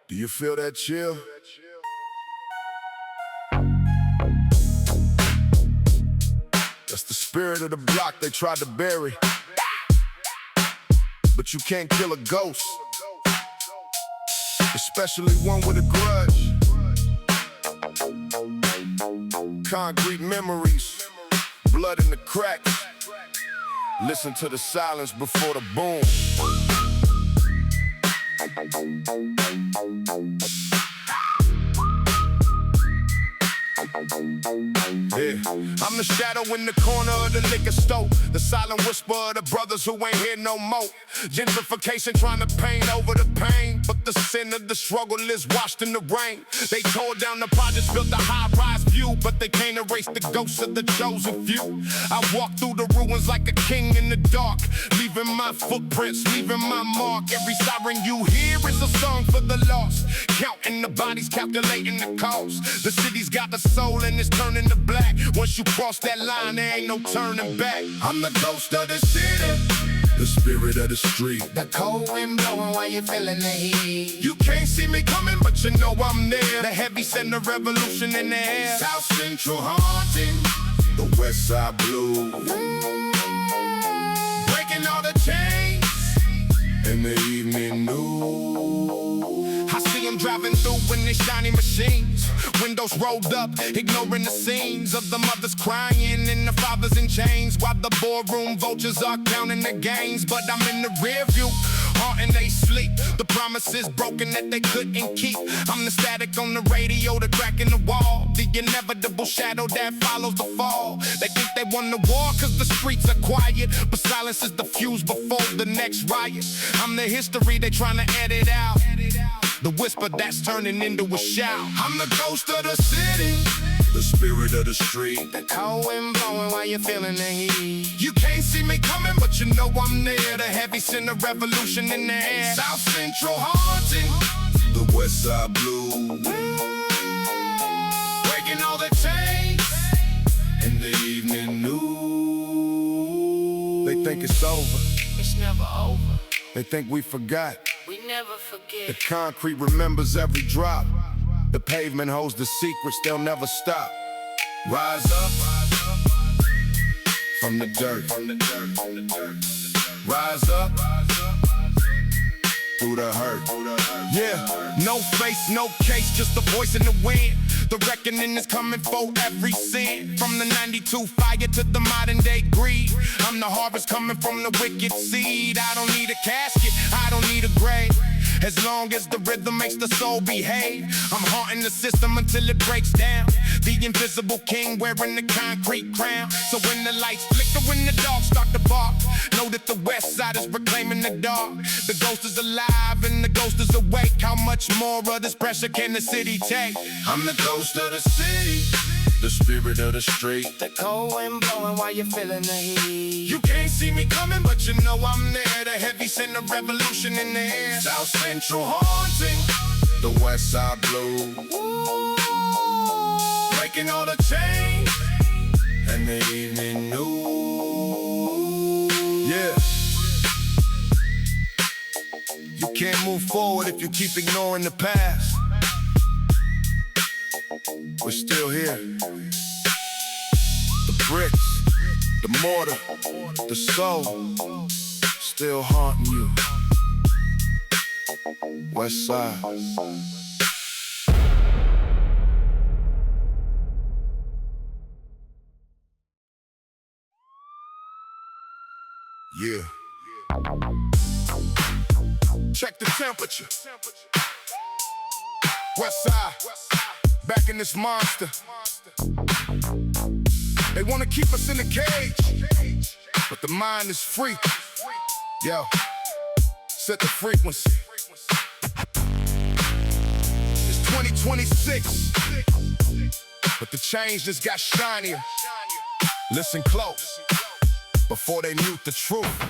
Do you feel that chill? That's the spirit of the block they tried to bury. But you can't kill a ghost, especially one with a grudge. Concrete memories, blood in the cracks. Listen to the silence before the boom. Yeah. I'm the shadow in the corner of the liquor store, the silent whisper of the brothers who ain't here no more. Gentrification trying to paint over the pain, but the sin of the struggle is washed in the rain. They tore down the projects, built a high-rise view, but they can't erase the ghosts of the chosen few. I walk through the ruins like a king in the dark, leaving my footprints, leaving my mark. Every siren you hear is a song for the lost, counting the bodies, calculating the cost. The city's got the soul and it's turning to black. Once you cross that line, there ain't no turning back. I'm the ghost of the city, the spirit of the street. The cold wind blowing while you're feeling the heat. You can't see me coming, but you know I'm there. The heavy center revolution in the air. South Central haunting, the West Side blues. Breaking all the chains in the evening news. I see them driving through in their shiny machines, windows rolled up, ignoring the scenes of the mothers crying and the fathers in chains, while the boardroom vultures are counting the gains. But I'm in the rear view, haunting they sleep. The promises broken that they couldn't keep. I'm the static on the radio, the crack in the wall, the inevitable shadow that follows the fall. They think they won the war cause the streets are quiet, but silence is the fuse before the next riot. I'm the history they trying to edit out, the whisper that's turning into a shout. I'm the ghost of the city, the spirit of the street. The cold wind blowing while you're feeling the heat. You can't see me coming, but you know I'm there. The heavy center revolution in the air. South Central haunting, the West Side blues. Breaking all the chains in the evening news. They think it's over. It's never over. They think we forgot. We never forget. The concrete remembers every drop. The pavement holds the secrets, they'll never stop. Rise up from the dirt. Rise up through the hurt. Yeah, no face, no case, just a voice in the wind. The reckoning is coming for every sin. From the 92 fire to the modern day greed, I'm the harvest coming from the wicked seed. I don't need a casket, I don't need a grave. As long as the rhythm makes the soul behave, I'm haunting the system until it breaks down. The invisible king wearing the concrete crown. So when the lights flicker, when the dogs start to bark, know that the West Side is reclaiming the dark. The ghost is alive and the ghost is awake. How much more of this pressure can the city take? I'm the ghost of the city, the spirit of the street. The cold wind blowing while you're feeling the heat. You can't see me coming, but you know I'm there. The heavy center revolution in the air. South Central haunting, the West Side blue. Breaking all the chains And the evening news. Yeah. You can't move forward if you keep ignoring the past. We're still here. The bricks, the mortar, the soul, still haunting you. West Side. Yeah. Check the temperature. West Side, back in this monster. They wanna keep us in a cage, but the mind is free. Yo, set the frequency. It's 2026, but the change just got shinier. Listen close before they mute the truth.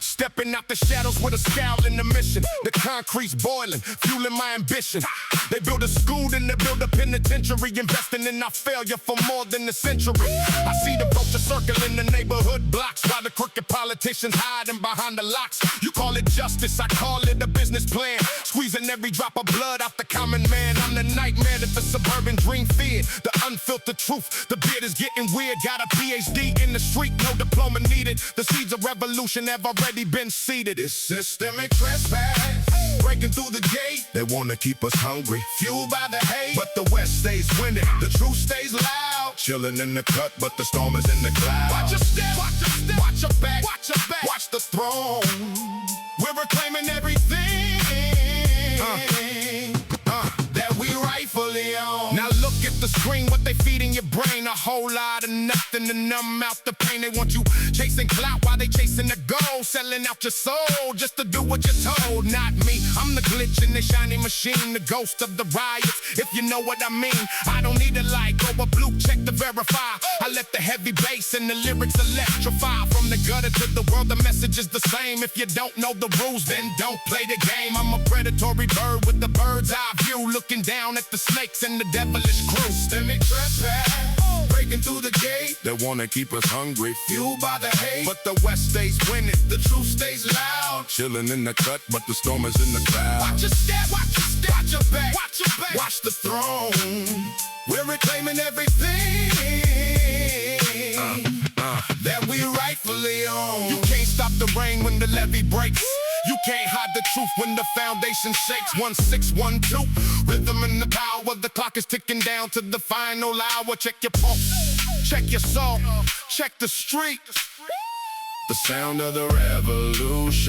Stepping out the shadows with a scowl in the mission. The concrete's boiling, fueling my ambition. They build a school, then they build a penitentiary, investing in our failure for more than a century. I see the vulture circling the neighborhood blocks, while the crooked politicians hiding behind the locks. You call it justice, I call it a business plan. Squeezing every drop of blood out the common man. I'm the nightmare that the suburban dream feared. The unfiltered truth, the beard is getting weird. Got a PhD in the street, no diploma needed. The seeds of revolution have already been seeded. It's systemic trespass, Breaking through the gate, they wanna keep us hungry, fueled by the hate. but the West stays winning. The truth stays loud. Chilling in the cut, but the storm is in the clouds. Watch your step, watch your step, Watch your back, watch your back. watch the throne. We're reclaiming everything that we rightfully own. Now look at the screen, what they feed in your brain. A whole lot of nothing to numb out the pain. They want you chasing clout while they chasing the goal. Selling out your soul just to do what you're told. Not me, I'm the glitch in the shiny machine. The ghost of the riots, if you know what I mean. I don't need a like or a blue check to verify. I let the heavy bass and the lyrics electrify. From the gutter to the world, the message is the same. If you don't know the rules, then don't play the game. I'm a predatory bird with the bird's eye view, looking down at the snakes and the devilish crew. Systemic trespass, Breaking through the gate, they wanna keep us hungry, fueled by the hate. But the West stays winning, the truth stays loud. chilling in the cut, but the storm is in the clouds. Watch your step, watch your step, watch your back, watch your back. Watch the throne. We're reclaiming everything that we rightfully own. You can't stop the rain when the levee breaks. You can't hide the truth when the foundation shakes. 1612, rhythm and the power. The clock is ticking down to the final hour. Check your pulse, check your soul, check the street. The sound of the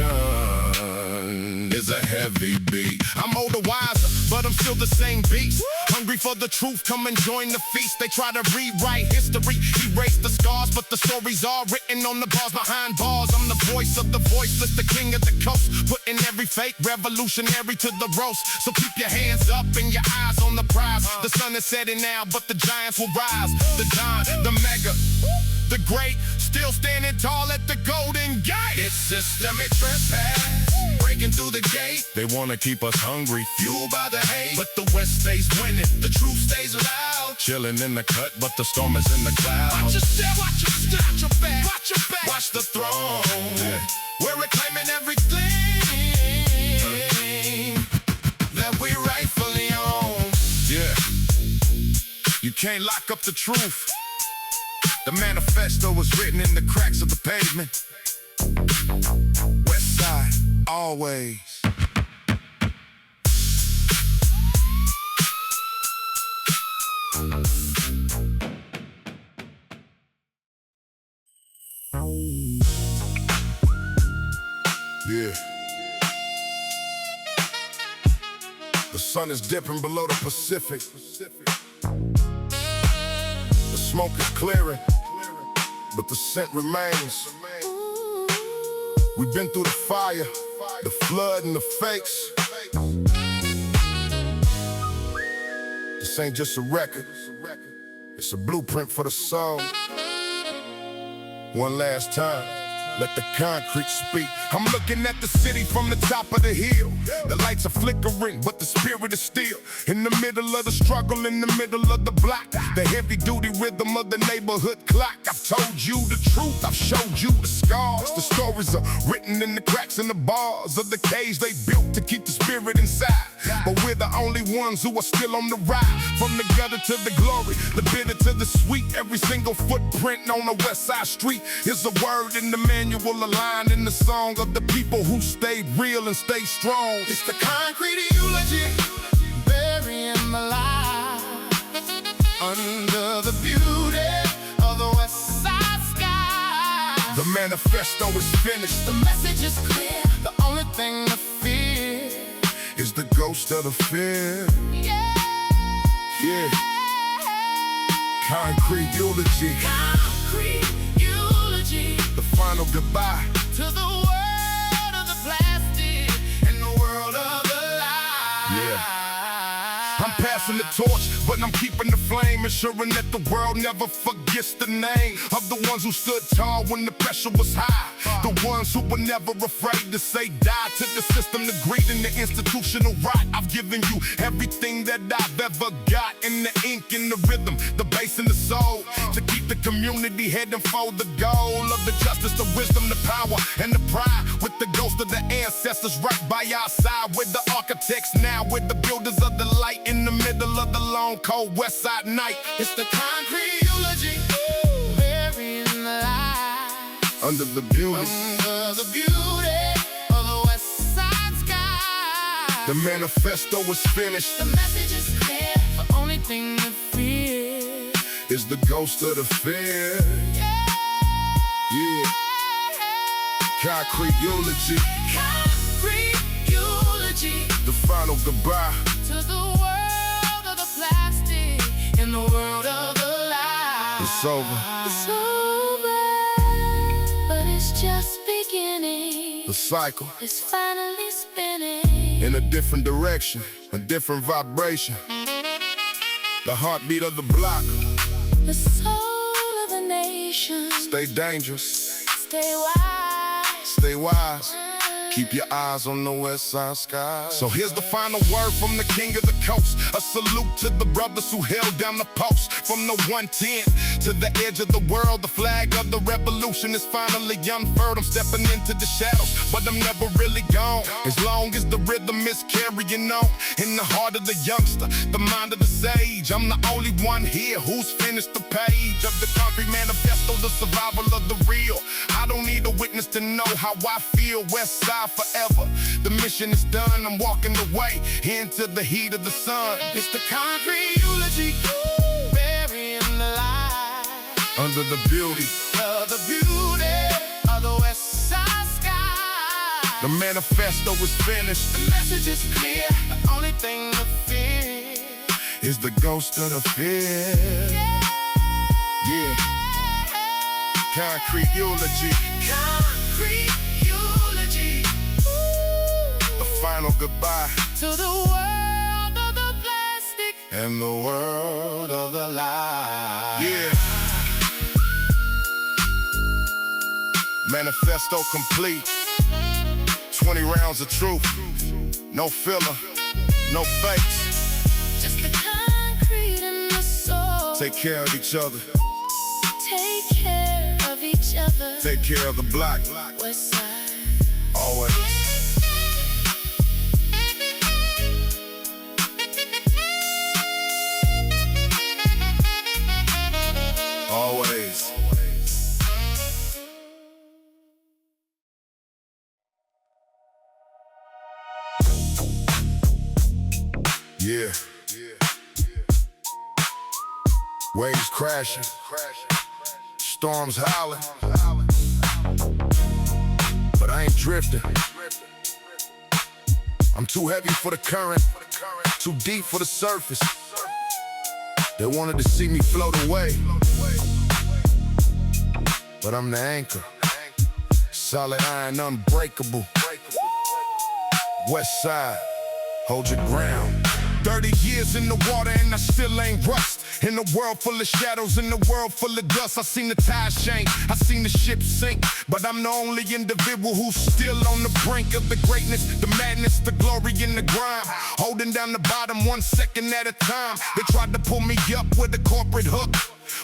revolution is a heavy beat. I'm older, wiser, but I'm still the same beast. Hungry for the truth, come and join the feast. They try to rewrite history, erase the scars, but the stories are written on the bars behind bars. I'm the voice of the voiceless, the king of the coast, putting every fake revolutionary to the roast. So keep your hands up and your eyes on the prize. The sun is setting now, but the giants will rise. The Don, the mega, the great, still standing tall at the Golden Gate. It's systemic trespass, Breaking through the gate, they wanna keep us hungry, fueled by the hate. But the West stays winning, the truth stays loud. chilling in the cut, but the storm is in the clouds. Watch your step, watch your step, watch your back, watch your back. Watch the throne. Yeah. We're reclaiming everything that we rightfully own. Yeah. You can't lock up the truth. The manifesto was written in the cracks of the pavement. West Side, always. Yeah. sun is dipping below the Pacific. The smoke is clearing, but the scent remains. We've been through the fire, the flood and the fakes. This ain't just a record, it's a blueprint for the soul. One last time, let the concrete speak. I'm looking at the city from the top of the hill. The lights are flickering, but the spirit is still. In the middle of the struggle, in the middle of the block, the heavy-duty rhythm of the neighborhood clock. I've told you the truth, I've showed you the scars. The stories are written in the cracks and the bars of the cage they built to keep the spirit inside. But we're the only ones who are still on the ride. From the gutter to the glory, the bitter to the sweet. Every single footprint on a West Side street is a word in the manual, a line in the song of the people who stayed real and stayed strong. It's the concrete eulogy, burying the lie under the beauty of the West Side sky. The manifesto is finished, The message is clear, the only thing to fear is the ghost of the fear. Yeah. Concrete eulogy, Concrete eulogy the final goodbye to the world of the plastic and the world of the lie. Yeah. I'm passing the torch, but I'm keeping the flame, ensuring that the world never forgets the name of the ones who stood tall when the pressure was high. The ones who were never afraid to say die to the system, the greed and the institutional rot. I've given you everything that I've ever got, in the ink, in the rhythm, the bass and the soul, to keep the community heading for the goal of the justice, the wisdom, the power, and the pride. With the ghost of the ancestors right by our side, with the architects now, with the builders of the light, in the middle of the long, cold West Side night. It's the concrete eulogy, burying the lie Under the beauty, under the beauty of the West Side sky. the manifesto is finished, The message is clear, the only thing to fear is the ghost of the fear. Yeah. Concrete eulogy, Concrete eulogy the final goodbye. to the world of the plastic and the world of the lie. It's over. It's over, but it's just beginning. The cycle It's finally spinning. in a different direction, a different vibration. The heartbeat of the block. The soul of the nation. Stay dangerous, Stay wise. stay wise. Keep your eyes on the West Side sky. So here's the final word from the king of the coast. A salute to the brothers who held down the post. From the 110 to the edge of the world, the flag of the revolution is finally unfurled. I'm stepping into the shadows, but I'm never really gone. As long as the rhythm is carrying on in the heart of the youngster, the mind of the sage. I'm the only one here who's finished the page of the concrete manifesto, the survival of the real. I don't need a witness to know how I feel. West Side forever. The mission is done. I'm walking away into the heat of the sun. It's the concrete eulogy, burying the lie Under the beauty, of the beauty of the West Side sky. the manifesto is finished, The message is clear, the only thing to fear is the ghost of the fear. Yeah. Concrete eulogy, concrete eulogy the final goodbye, to the world of the plastic and the world of the lie. Yeah. Manifesto complete. 20 rounds of truth. No filler, no fakes. Just the concrete and the soul. Take care of each other. Take care of each other. Take care of the block. West Side. Always. Always. Yeah. Waves crashing, storms howling, but I ain't drifting. I'm too heavy for the current. too deep for the surface. They wanted to see me float away, but I'm the anchor, solid iron, unbreakable. West Side, hold your ground. 30 years in the water and I still ain't rust. In a world full of shadows, in a world full of dust, I seen the tide change, I seen the ship sink, but I'm the only individual who's still on the brink of the greatness, the madness, the glory in the grime. Holding down the bottom 1 second at a time. They tried to pull me up with a corporate hook,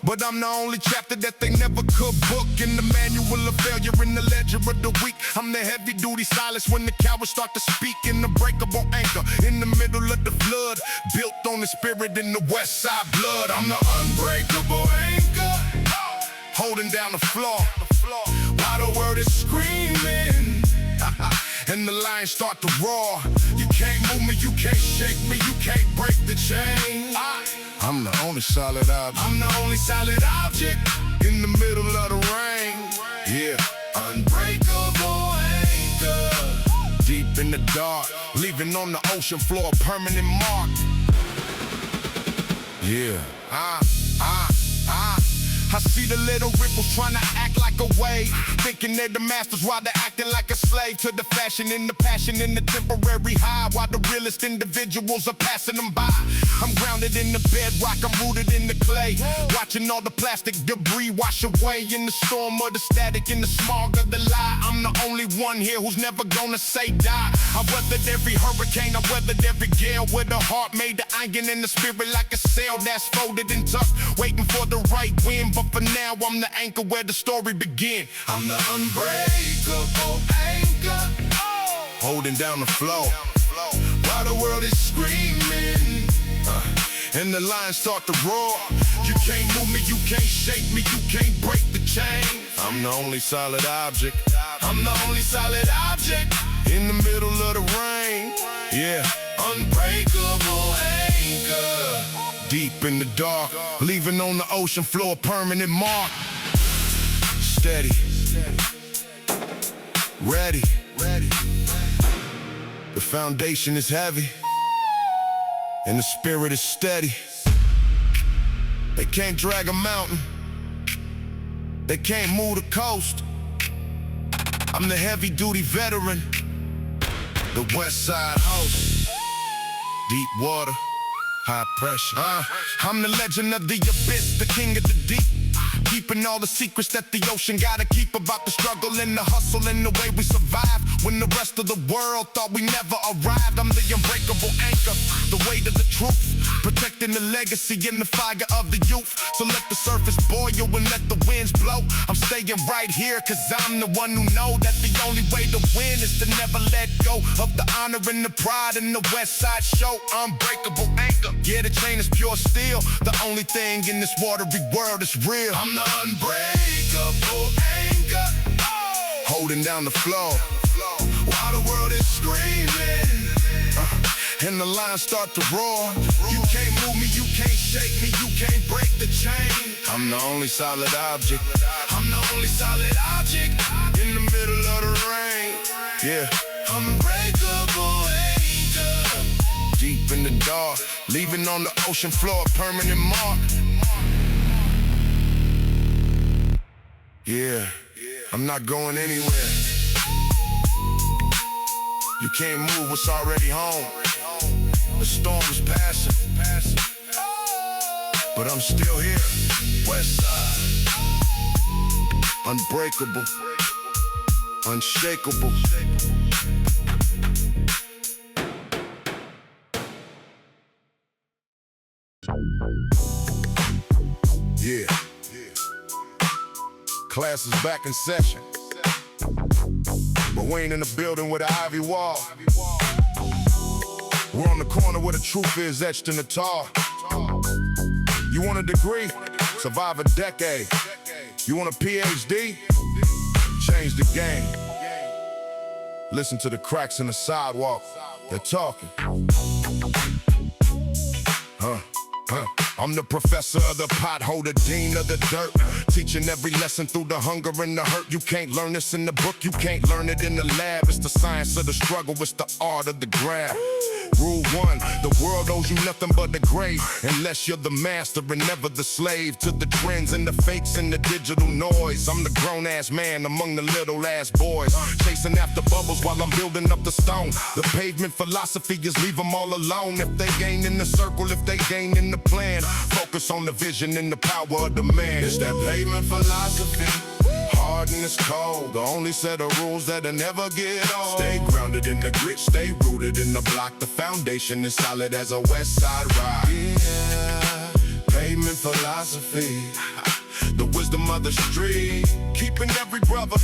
but I'm the only chapter that they never could book. In the manual of failure, in the ledger of the weak, I'm the heavy-duty silence when the cowards start to speak. An unbreakable anchor in the middle of the flood, built on the spirit in the West Side blood. I'm the unbreakable anchor, holding down the floor while the world is screaming and the lions start to roar. You can't move me, you can't shake me, you can't break the chain. I'm the only solid object. I'm the only solid object in the middle of the rain. Yeah, unbreakable anchor, deep in the dark, leaving on the ocean floor a permanent mark. Yeah, I see the little ripples trying to act like a wave, thinking they're the masters while they're acting like a slave to the fashion and the passion and the temporary high, while the realest individuals are passing them by. I'm grounded in the bedrock, I'm rooted in the clay, watching all the plastic debris wash away in the storm of the static, in the smog of the lie. I'm the only one here who's never gonna say die. I weathered every hurricane, I weathered every gale, with a heart made of iron and the spirit like a sail that's folded and tucked, waiting for the right wind. But for now, I'm the anchor where the story begins. I'm the unbreakable anchor, holding down the flow while the world is screaming and the lions start to roar. You can't move me, you can't shake me, you can't break the chain. I'm the only solid object. I'm the only solid object in the middle of the rain. Yeah, unbreakable anchor, deep in the dark, leaving on the ocean floor a permanent mark. Steady, ready. The foundation is heavy and the spirit is steady. They can't drag a mountain, they can't move the coast. I'm the heavy-duty veteran, the West Side host. Deep water, high pressure. I'm the legend of the abyss, the king of the deep, keeping all the secrets that the ocean gotta keep about the struggle and the hustle and the way we survive when the rest of the world thought we never arrived. I'm the unbreakable anchor, the weight of the truth, protecting the legacy and the fire of the youth. So let the surface boil and let the winds blow. I'm staying right here cause I'm the one who know that the only way to win is to never let go of the honor and the pride in the West Side show. Unbreakable anchor, yeah, the chain is pure steel, the only thing in this watery world is real. I'm the unbreakable anchor, holding down the floor while the world is screaming and the lions start to roar. You can't move me, you can't shake me, you can't break the chain. I'm the only solid object. I'm the only solid object in the middle of the rain. Yeah, unbreakable anchor, deep in the dark, leaving on the ocean floor a permanent mark. Yeah, I'm not going anywhere. You can't move what's already home. The storm is passing, but I'm still here. West Side, unbreakable, unshakable. Yeah. Class is back in session, but we ain't in the building with an ivy wall. We're on the corner where the truth is etched in the tar. You want a degree? Survive a decade. You want a PhD? Change the game. Listen to the cracks in the sidewalk. They're talking. I'm the professor of the pothole, the dean of the dirt, teaching every lesson through the hunger and the hurt. You can't learn this in the book, you can't learn it in the lab. It's the science of the struggle, it's the art of the grab. Rule 1, the world owes you nothing but the grave, unless you're the master and never the slave to the trends and the fakes and the digital noise. I'm the grown-ass man among the little-ass boys, chasing after bubbles while I'm building up the stone. The pavement philosophy is leave them all alone. If they gain in the circle, if they gain in the plan, focus on the vision and the power of the man. It's that pavement philosophy. Hard and it's cold, the only set of rules that'll never get old. Stay grounded in the grit, stay rooted in the block. The foundation is solid as a West Side rock. Yeah, pavement philosophy, the wisdom of the street, keeping every brother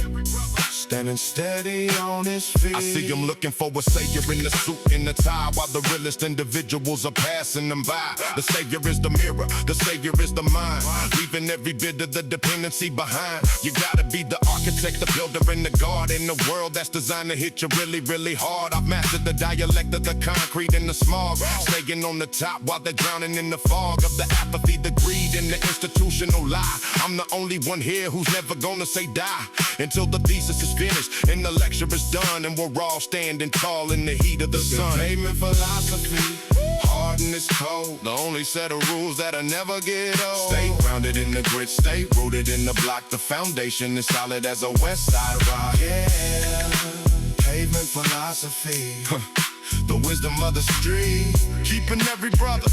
standing steady on his feet. I see him looking for a savior in the suit and the tie, while the realest individuals are passing them by. The savior is the mirror, the savior is the mind, leaving every bit of the dependency behind. You gotta be the architect, the builder, and the guard in the world that's designed to hit you really, really hard. I've mastered the dialect of the concrete and the smog, staying on the top while they're drowning in the fog of the apathy, the greed, and the institutional lie. I'm the only one here who's never gonna say die until the thesis is finished and the lecture is done, and we're all standing tall in the heat of the sun. Pavement philosophy, hard and it's cold, the only set of rules that'll never get old. Stay grounded in the grit, stay rooted in the block. The foundation is solid as a West Side rock. Yeah, pavement philosophy, the wisdom of the street, keeping every brother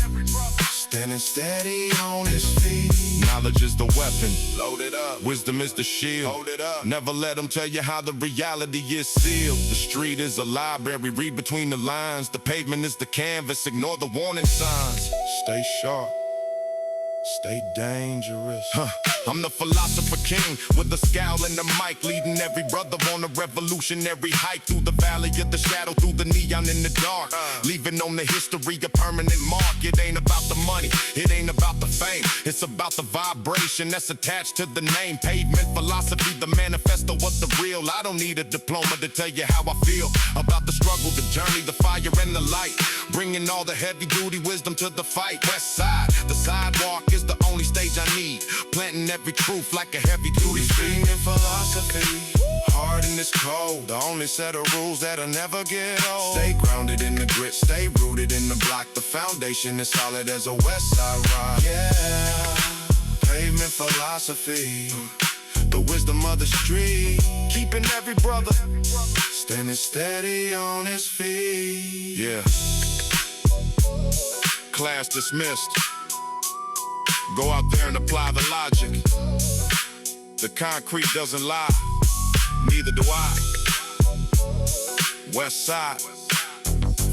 standing steady on his feet. Knowledge is the weapon, Load it up. wisdom is the shield. Hold it up. Never let them tell you how the reality is sealed. The street is a library, read between the lines. The pavement is the canvas, ignore the warning signs. Stay sharp, stay dangerous. I'm the philosopher king with a scowl and a mic, leading every brother on a revolutionary hike through the valley of the shadow, through the neon in the dark, leaving on the history a permanent mark. It ain't about the money, it ain't about the fame, it's about the vibration that's attached to the name. Pavement philosophy, the manifesto of the real. I don't need a diploma to tell you how I feel about the struggle, the journey, the fire and the light, bringing all the heavy duty wisdom to the fight. West Side, the sidewalk is the only stage I need, planting every truth like a heavy duty Pavement philosophy, hard and it's cold, the only set of rules that'll never get old. Stay grounded in the grit, stay rooted in the block. The foundation is solid as a West Side rock. Yeah, pavement philosophy, the wisdom of the street, keeping every brother standing steady on his feet. Yeah. Class dismissed. Go out there and apply the logic. The concrete doesn't lie, neither do I. West Side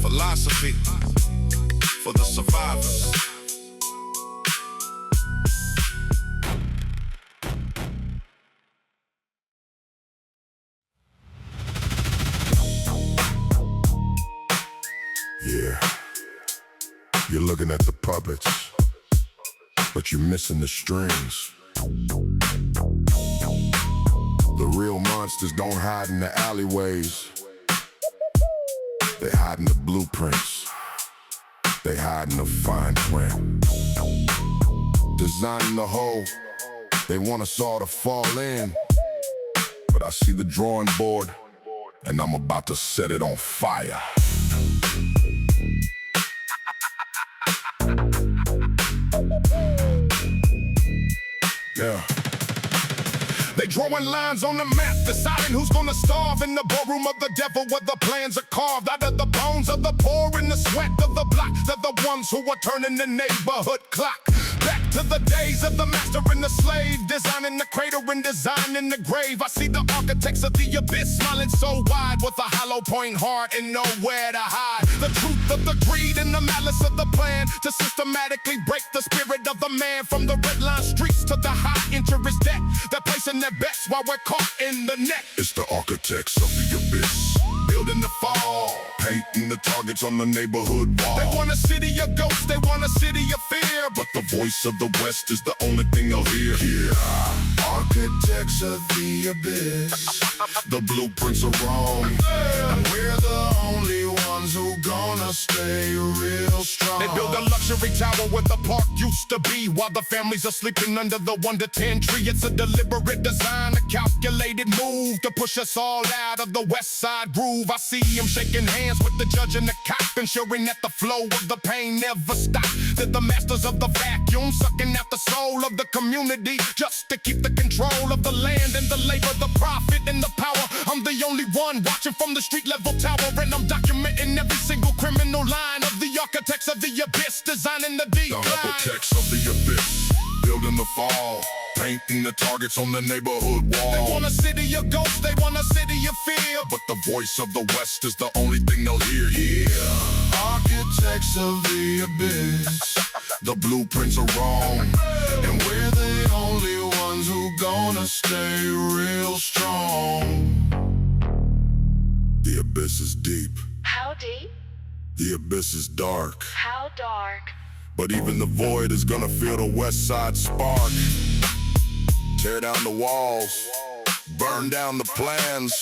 philosophy for the survivors. Yeah, you're looking at the puppets, but you're missing the strings. The real monsters don't hide in the alleyways. They hide in the blueprints. They hide in the fine print. Designing the whole, they want us all to fall in. But I see the drawing board, and I'm about to set it on fire. Yeah. They drawing lines on the map, deciding who's gonna starve in the ballroom of the devil, where the plans are carved out of the bones of the poor and the sweat of the block. They're the ones who are turning the neighborhood clock back to the days of the master and the slave, designing the cradle and designing the grave. I see the architects of the abyss smiling so wide, with a hollow point heart and nowhere to hide. The truth of the greed and the malice of the plan to systematically break the spirit of the man, from the red line streets to the high interest debt. They're placing their bets while we're caught in the net. It's the architects of the abyss, building the fall, painting the targets on the neighborhood wall. They want a city of ghosts, they want a city of fear, but the voice of the West is the only thing they'll hear. Yeah, architects of the abyss, the blueprints are wrong, and we're the only ones who gonna stay real strong. They build a luxury tower where the park used to be, while the families are sleeping under the 1 to 10 tree. It's a deliberate design, a calculated calculated move to push us all out of the West Side groove. I see him shaking hands with the judge and the cop, ensuring that the flow of the pain never stops. They're the masters of the vacuum, sucking out the soul of the community just to keep the control of the land and the labor, the profit and the power. I'm the only one watching from the street level tower, and I'm documenting every single criminal line of the architects of the abyss, designing the decline. The architects of the abyss, building the fall, painting the targets on the neighborhood wall. They want a city of ghosts, they want a city of fear, but the voice of the West is the only thing they'll hear. Yeah, architects of the abyss, the blueprints are wrong, and we're the only ones who gonna stay real strong. The abyss is deep. How deep? The abyss is dark. How dark? But even the void is gonna feel the West Side spark. Tear down the walls, burn down the plans,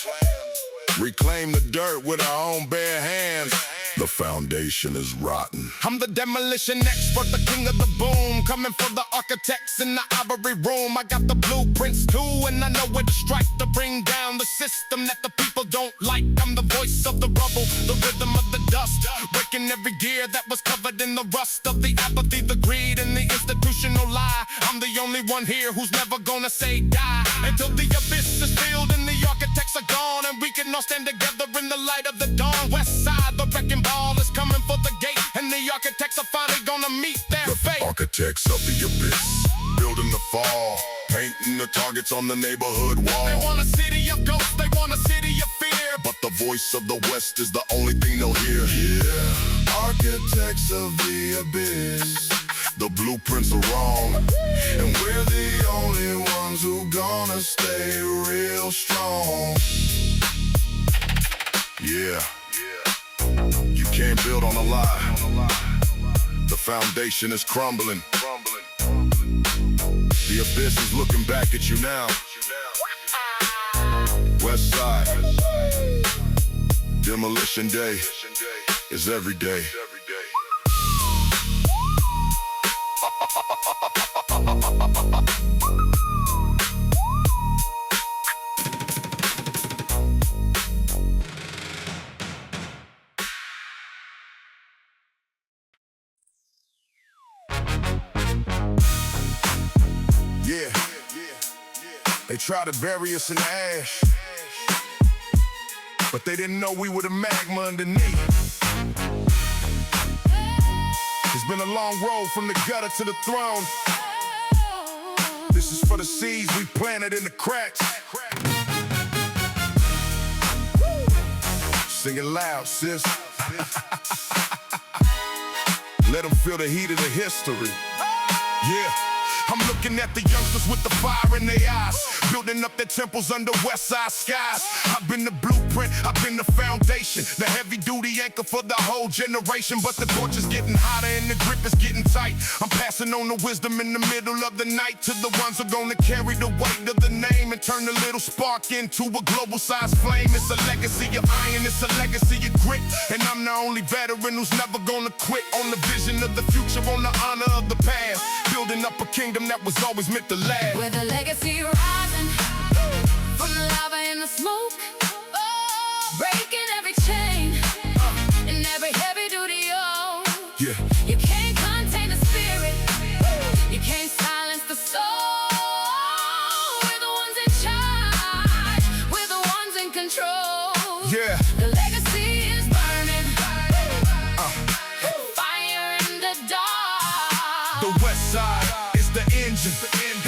reclaim the dirt with our own bare hands. The foundation is rotten. I'm the demolition expert, the king of the boom, coming for the architects in the ivory room. I got the blueprints too, and I know where to strike to bring down the system that the people don't like. I'm the voice of the rubble, the rhythm of the dust, breaking every gear that was covered in the rust of the apathy, the greed, and the institutional lie. I'm the only one here who's never gonna say die until the abyss is filled and the architects are gone, and we can all stand together in the light of the dawn. West Side, the wrecking ball is coming for the gate, and the architects are finally gonna meet their fate. Architects of the abyss, building the fall, painting the targets on the neighborhood wall. They want a city of ghosts, they want a city of fear, but the voice of the West is the only thing they'll hear. Yeah, architects of the abyss, the blueprints are wrong, and we're the only ones who gonna stay real strong. Yeah, you can't build on a lie. The foundation is crumbling. The abyss is looking back at you now. West Side, demolition day is every day. Yeah, they tried to bury us in the ash, but they didn't know we were the magma underneath. It's been a long road from the gutter to the throne. This is for the seeds we planted in the cracks. Sing it loud, sis. Let them feel the heat of the history. Yeah. I'm looking at the youngsters with the fire in their eyes, building up their temples under West Side skies. I've been the blueprint, I've been the foundation, the heavy-duty anchor for the whole generation. But the torch is getting hotter and the grip is getting tight. I'm passing on the wisdom in the middle of the night to the ones who are gonna carry the weight of the name and turn a little spark into a global-sized flame. It's a legacy of iron, it's a legacy of grit, and I'm the only veteran who's never gonna quit. On the vision of the future, on the honor of the past, building up a kingdom that was always meant to last. With a legacy rising from the lava and the smoke, breaking every chain and every heavy duty yoke. Yeah. You can't contain the spirit, you can't silence the soul. We're the ones in charge, we're the ones in control. Yeah. The legacy is burning, fire in the dark. The West Side is the engine,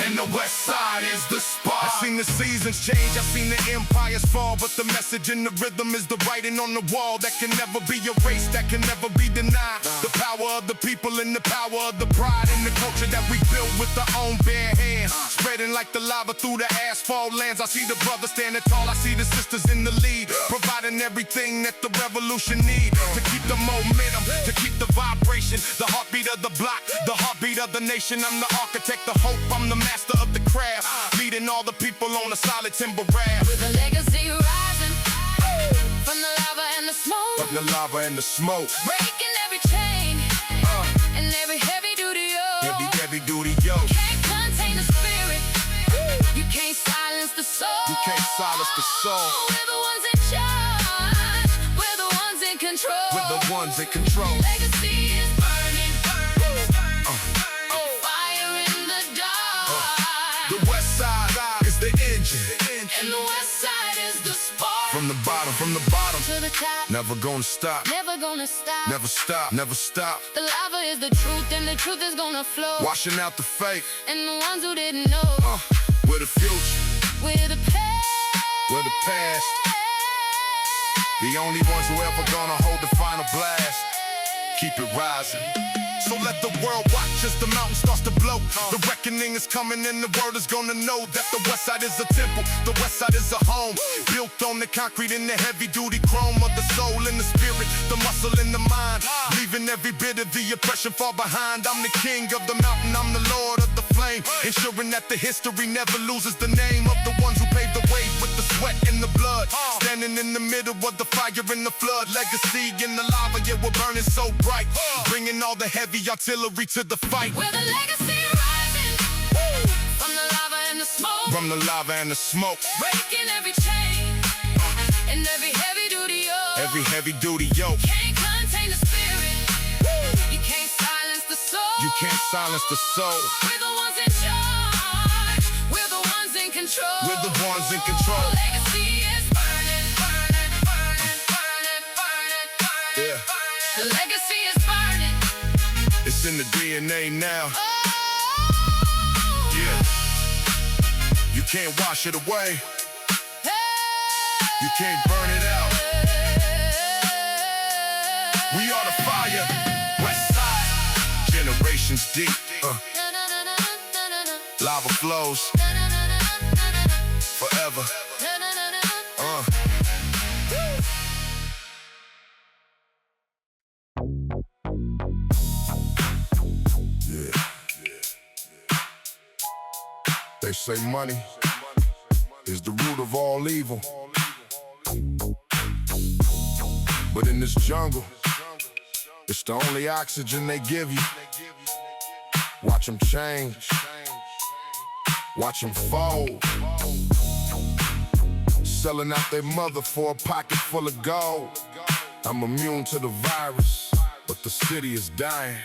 and the West Side is the spark. I've seen the seasons change, I've seen the empires fall, but the message in the rhythm is the writing on the wall that can never be erased, that can never be denied. The power of the people and the power of the pride and the culture that we built with our own bare hands, spreading like the lava through the asphalt lands. I see the brothers standing tall, I see the sisters in the lead, providing everything that the revolution needs to keep the momentum, to keep the vibration, the heartbeat of the block, the heartbeat of the nation. I'm the architect of hope, I'm the master of the craft, leading all the people on a solid timber raft. With a legacy rising from the lava and the smoke, From the lava and the smoke, breaking every chain and every heavy duty yoke. heavy duty yoke. Can't contain the spirit, You can't silence the soul. You can't silence the soul. We're the ones in charge. We're the ones in control. We're the ones in control. Legacy is burning, burning, burning. Fire in the dark. The West Side is the engine. And the West Side is the spark. From the bottom to the top. never gonna stop. Never gonna stop. Never stop, never stop. The lava is the truth, and the truth is gonna flow. Washing out the fake. And the ones who didn't know, We're the future, we're the past. we're the past. The only ones who ever gonna hold the final blast. Keep it rising. So let the world watch as the mountain starts to blow. The reckoning is coming and the world is gonna know that the West Side is a temple, the West Side is a home. Built on the concrete and the heavy duty chrome of the soul and the spirit, the muscle and the mind. Leaving every bit of the oppression far behind. I'm the king of the mountain, I'm the lord of the flame. Ensuring that the history never loses the name of the ones who paved the way with the sweat and the blood. Standing in the middle of the fire and the flood. Legacy in the lava, yeah, we're burning so bright. Bringing all the heavy artillery to the fight. We're the legacy rising. From the lava and the smoke. From the lava and the smoke. Breaking every chain. And every heavy duty yoke. Every heavy duty yoke. Can't contain the spirit. You can't silence the soul. You can't silence the soul. We're the ones in charge. We're the ones in control. We're the ones in control. Legacy is burning, burning, burning, burning, burning, burning. Yeah. The legacy is burning. It's in the DNA now. Oh. Yeah. You can't wash it away. You can't burn it out. We are the fire. West Side. Generations deep. Lava flows. Forever. They say money is the root of all evil. But in this jungle, it's the only oxygen they give you. Watch them change. Watch them fold. Selling out their mother for a pocket full of gold. I'm immune to the virus, but the city is dying.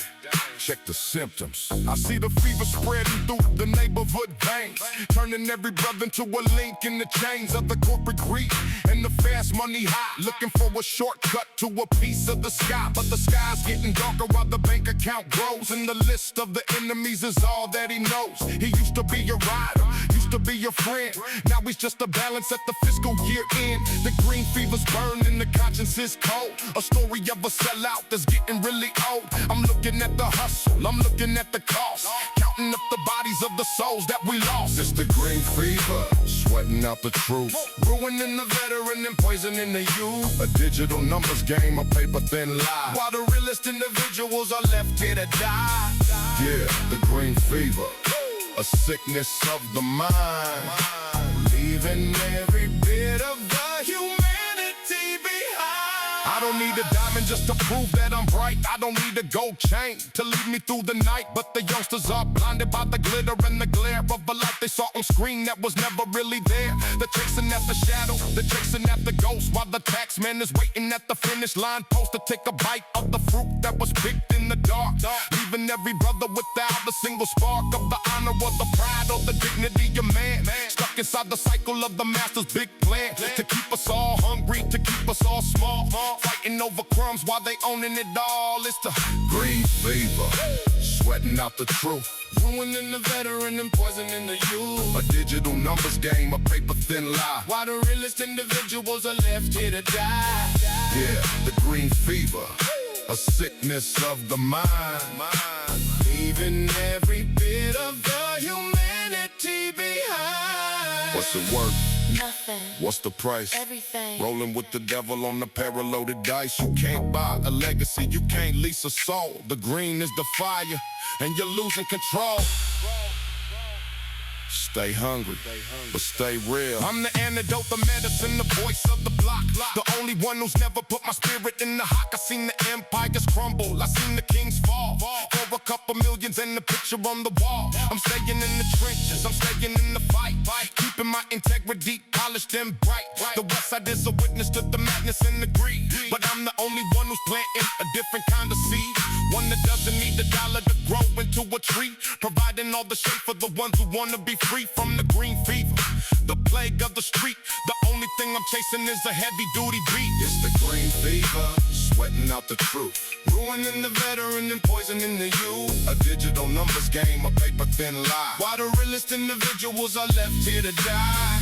Check the symptoms. I see the fever spreading through the neighborhood veins, turning every brother into a link in the chains of the corporate greed and the fast money high, looking for a shortcut to a piece of the sky. But the sky's getting darker while the bank account grows, and the list of the enemies is all that he knows. He used to be your rider, used to be your friend. Now he's just a balance at the fiscal year end. The green fever's burning, the conscience is cold. A story of a sellout that's getting really old. I'm looking at the hustle, I'm looking at the cost, counting up the bodies of the souls that we lost. It's the green fever, sweating out the truth, ruining the veteran and poisoning the youth. A digital numbers game, a paper thin lie, while the realest individuals are left here to die. Yeah, the green fever, a sickness of the mind, leaving every bit of the humanity behind. I don't need a diamond just to prove that I'm bright. I don't need a gold chain to lead me through the night. But the youngsters are blinded by the glitter and the glare of a light they saw on screen that was never really there. They're chasing at the shadow, they're chasing at the ghost, while the taxman is waiting at the finish line post to take a bite of the fruit that was picked in the dark, leaving every brother without a single spark of the honor or the pride or the dignity of man. Stuck inside the cycle of the master's big plan to keep us all hungry, to keep us all small, fighting over crumbs while they owning it all. It's the green fever, sweating out the truth, ruining the veteran and poisoning the youth. A digital numbers game, a paper thin lie, while the realest individuals are left here to die. Yeah, the green fever, a sickness of the mind, leaving every bit of the humanity behind. What's it worth? Nothing. What's the price? Everything. Rolling with the devil on the pair-loaded dice. You can't buy a legacy, you can't lease a soul. The green is the fire, and you're losing control. Stay hungry, but stay real. I'm the antidote, the medicine, the voice of the block. The only one who's never put my spirit in the hock. I seen the empires crumble, I seen the kings fall. For a couple millions and the picture on the wall. I'm staying in the trenches, I'm staying in the fight. Keeping my integrity polished and bright. The West Side is a witness to the madness and the greed. But I'm the only one who's planting a different kind of seed. One that doesn't need a dollar to grow into a tree. Providing all the shade for the ones who wanna be free from the green fever, the plague of the street. The only thing I'm chasing is a heavy duty beat. It's the green fever, sweating out the truth, ruining the veteran and poisoning the youth. A digital numbers game, a paper thin lie. Why the realest individuals are left here to die?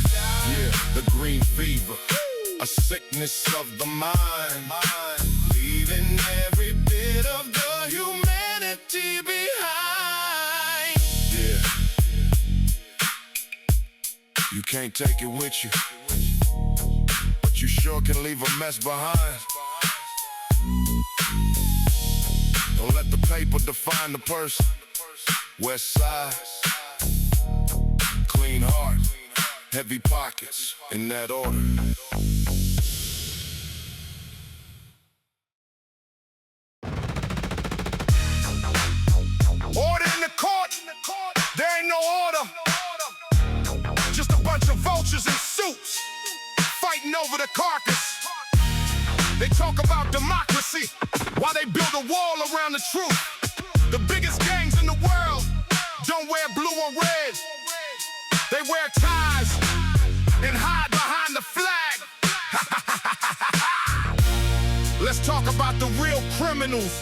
Yeah, the green fever, a sickness of the mind, leaving every bit of the humanity behind. Yeah, you can't take it with you, but you sure can leave a mess behind. Don't let the paper define the person. West Side, clean heart, heavy pockets, in that order. Order in the court, there ain't no order. Just a bunch of vultures in suits, fighting over the carcass. They talk about democracy, while they build a wall around the truth. The biggest gangs in the world don't wear blue or red. They wear ties and hide behind the flag. Let's talk about the real criminals.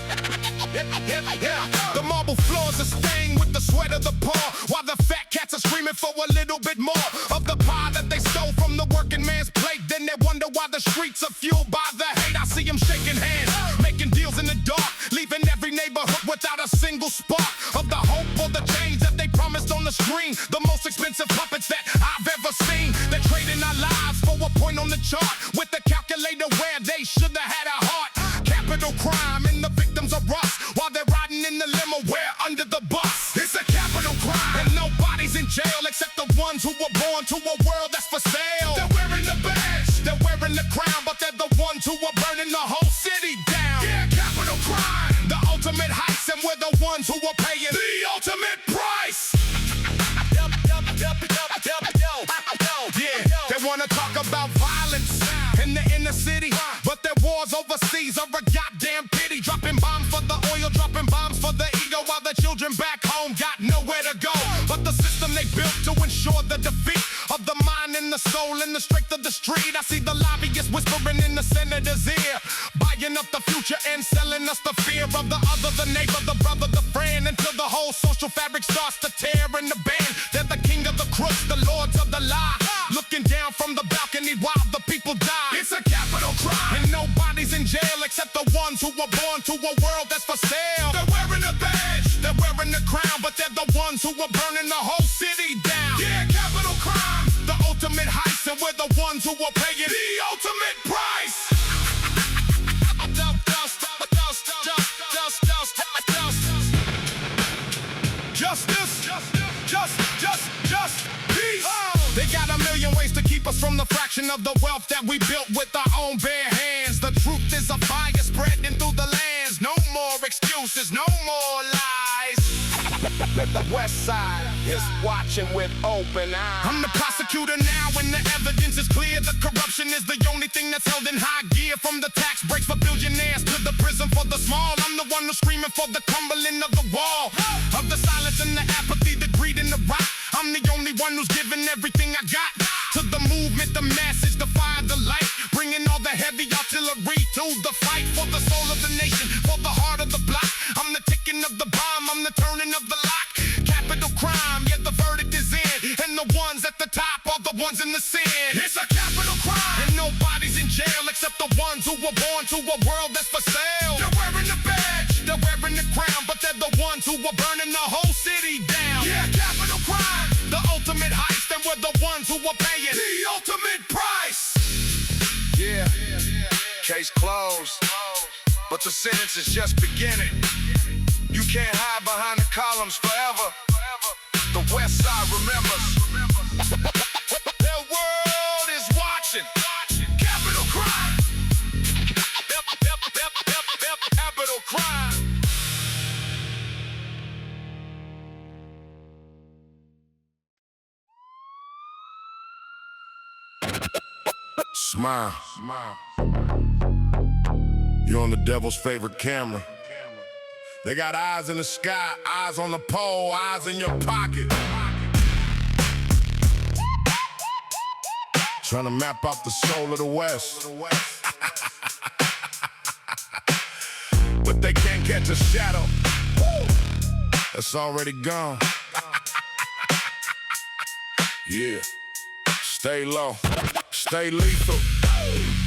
The marble floors are stained with the sweat of the poor, while the fat cats are screaming for a little bit more of the pie that they stole from the working man's plate. Then they wonder why the streets are fueled by the hate. I see them shaking hands, making deals in the dark, leaving every neighborhood without a single spark of the hope or the change that they promised on the screen. The most expensive puppets that I've ever seen. They're trading our lives for a point on the chart, with the calculator where they should have had a heart. Capital crime and the victims are rust, while they're riding in the limo where under the bus. It's a capital crime, and nobody's in jail except the ones who were born to a world that's for sale. They're wearing the badge, they're wearing the crown, but they're the ones who are burning the whole city down. Yeah, capital crime, the ultimate heist, and we're the ones who are paying the ultimate price. Yeah, they wanna talk about violence in the inner city, but their wars overseas are a goddamn pity. Dropping bombs for the oil, dropping bombs for the ego, while the children back home got nowhere to go. But the system they built to ensure the defeat of the mind and the soul and the strength of the street. I see the lobbyists whispering in the senator's ear, buying up the future and selling us the fear of the other, the neighbor, the brother, the friend, until the whole social fabric starts to tear in the band. They're the king of the crooks, the lords of the lie, looking down from the balcony while the people die. It's a capital crime, and nobody's in jail except the ones who were born to a world that's for sale. They're wearing a badge, they're wearing the crown, but they're the ones who were burning the whole city down. Yeah, capital crime, the ultimate heist, and we're the ones who are paying the ultimate price. Justice, peace. They got a million ways to keep us from the fraction of the wealth that we built with our own bare hands. The truth is a fire spreading through the lands. No more excuses, no more lies. The West Side is watching with open eyes. I'm the prosecutor now, and the evidence is clear. The corruption is the only thing that's held in high gear. From the tax breaks for billionaires to the prison for the small, I'm the one who's screaming for the crumbling of the wall, of the silence and the apathy, the greed and the rot. I'm the only one who's giving everything I got to the movement, the message, the fire, the light, bringing all the heavy artillery to the fight for the soul of the nation, for the heart of the block. I'm the ticking of the bomb, I'm the turning of the lock. Capital crime, yeah, the verdict is in, and the ones at the top are the ones in the sin. It's a capital crime, and nobody's in jail except the ones who were born to a world that's for sale. They're wearing the badge, they're wearing the crown, but they're the ones who were burning the whole city down. Yeah, capital crime, the ultimate heist, and we're the ones who are paying the ultimate price. Yeah, case closed, but the sentence is just beginning. You can't hide behind the columns forever. The West Side remembers. The world is watching. Capital crime. Capital crime. Smile. You're on the devil's favorite camera. They got eyes in the sky, eyes on the pole, eyes in your pocket. Trying to map out the soul of the West. But they can't catch a shadow that's already gone. Yeah, stay low, stay lethal.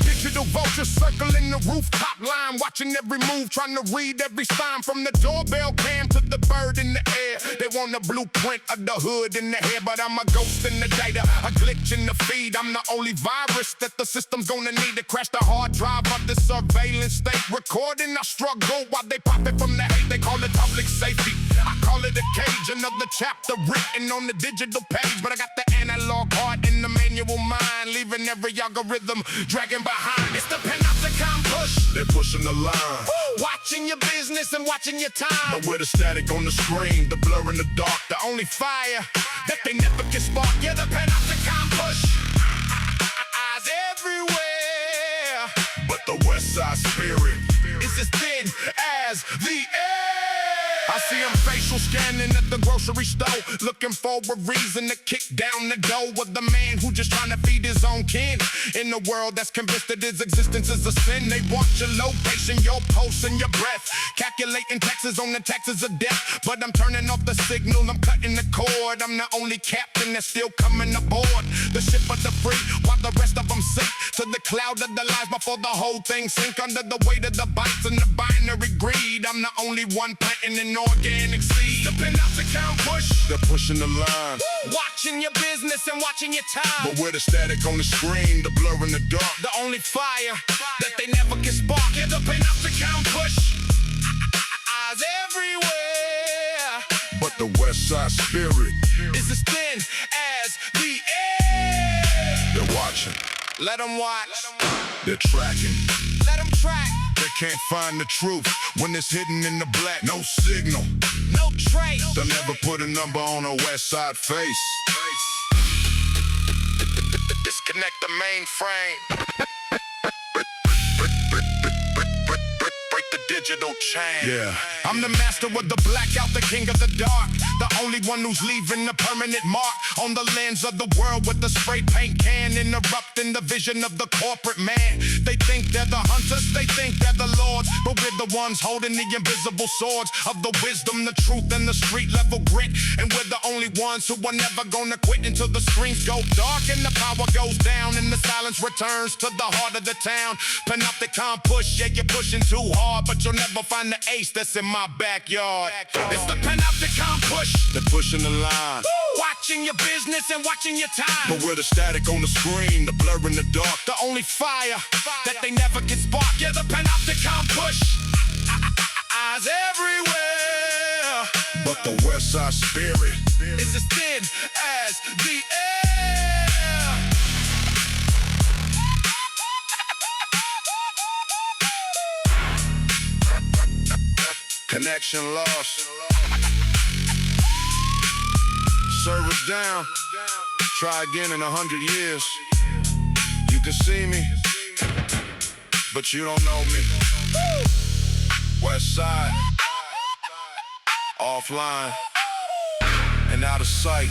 Digital vultures circling the rooftop line, watching every move, trying to read every sign. From the doorbell cam to the bird in the air, they want a blueprint of the hood in the hair. But I'm a ghost in the data, a glitch in the feed. I'm the only virus that the system's gonna need to crash the hard drive of the surveillance state. Recording our struggle while they pop it from the hate. They call it public safety, I call it a cage. Another chapter written on the digital page. But I got the analog heart in the manual mind, leaving every algorithm dragging behind. It's the panopticon push. They're pushing the line. Watching your business and watching your time. But with the static on the screen, the blur in the dark, the only fire that they never can spark. Yeah, the panopticon push. Eyes everywhere. But the West Side spirit is as thin as the air. I see them facial scanning at the grocery store, looking for a reason to kick down the door of the man who just trying to feed his own kin. In a world that's convinced that his existence is a sin, they want your location, your pulse, and your breath. Calculating taxes on the taxes of death. But I'm turning off the signal, I'm cutting the cord. I'm the only captain that's still coming aboard the ship of the free, while the rest of them sink to the cloud of the lies before the whole thing sink under the weight of the bytes and the binary greed. I'm the only one planting an organic seed. The panopticon push, they're pushing the line. Watching your business and watching your time. But with the static on the screen, the blur in the dark, the only fire that they never can spark. Yeah, the panopticon push. Eyes everywhere. But the West Side spirit is as thin as the air. They're watching. Let them watch. They're tracking. Let them track. They can't find the truth when it's hidden in the black. No signal, no trace. They'll never put a number on a West Side face. Disconnect the mainframe. Break the digital chain. Yeah, I'm the master of the blackout, the king of the dark. The only one who's leaving a permanent mark on the lens of the world with the spray paint can, interrupting the vision of the corporate man. They think they're the hunters, they think they're the lords, but we're the ones holding the invisible swords of the wisdom, the truth, and the street level grit. And we're the only ones who are never gonna quit until the screens go dark and the power goes down and the silence returns to the heart of the town. Panopticon push, yeah, you're pushing too hard, but you'll never find the ace that's in my backyard. It's the Panopticon push. They're pushing the line. Watching your business and watching your time. But we're the static on the screen, the blur in the dark, the only fire that they never can spark. Yeah, the Panopticon push. Eyes everywhere. But the West Side spirit is as thin as the air. Connection lost. Servers down. Try again in 100 years. You can see me, but you don't know me. West Side, offline and out of sight.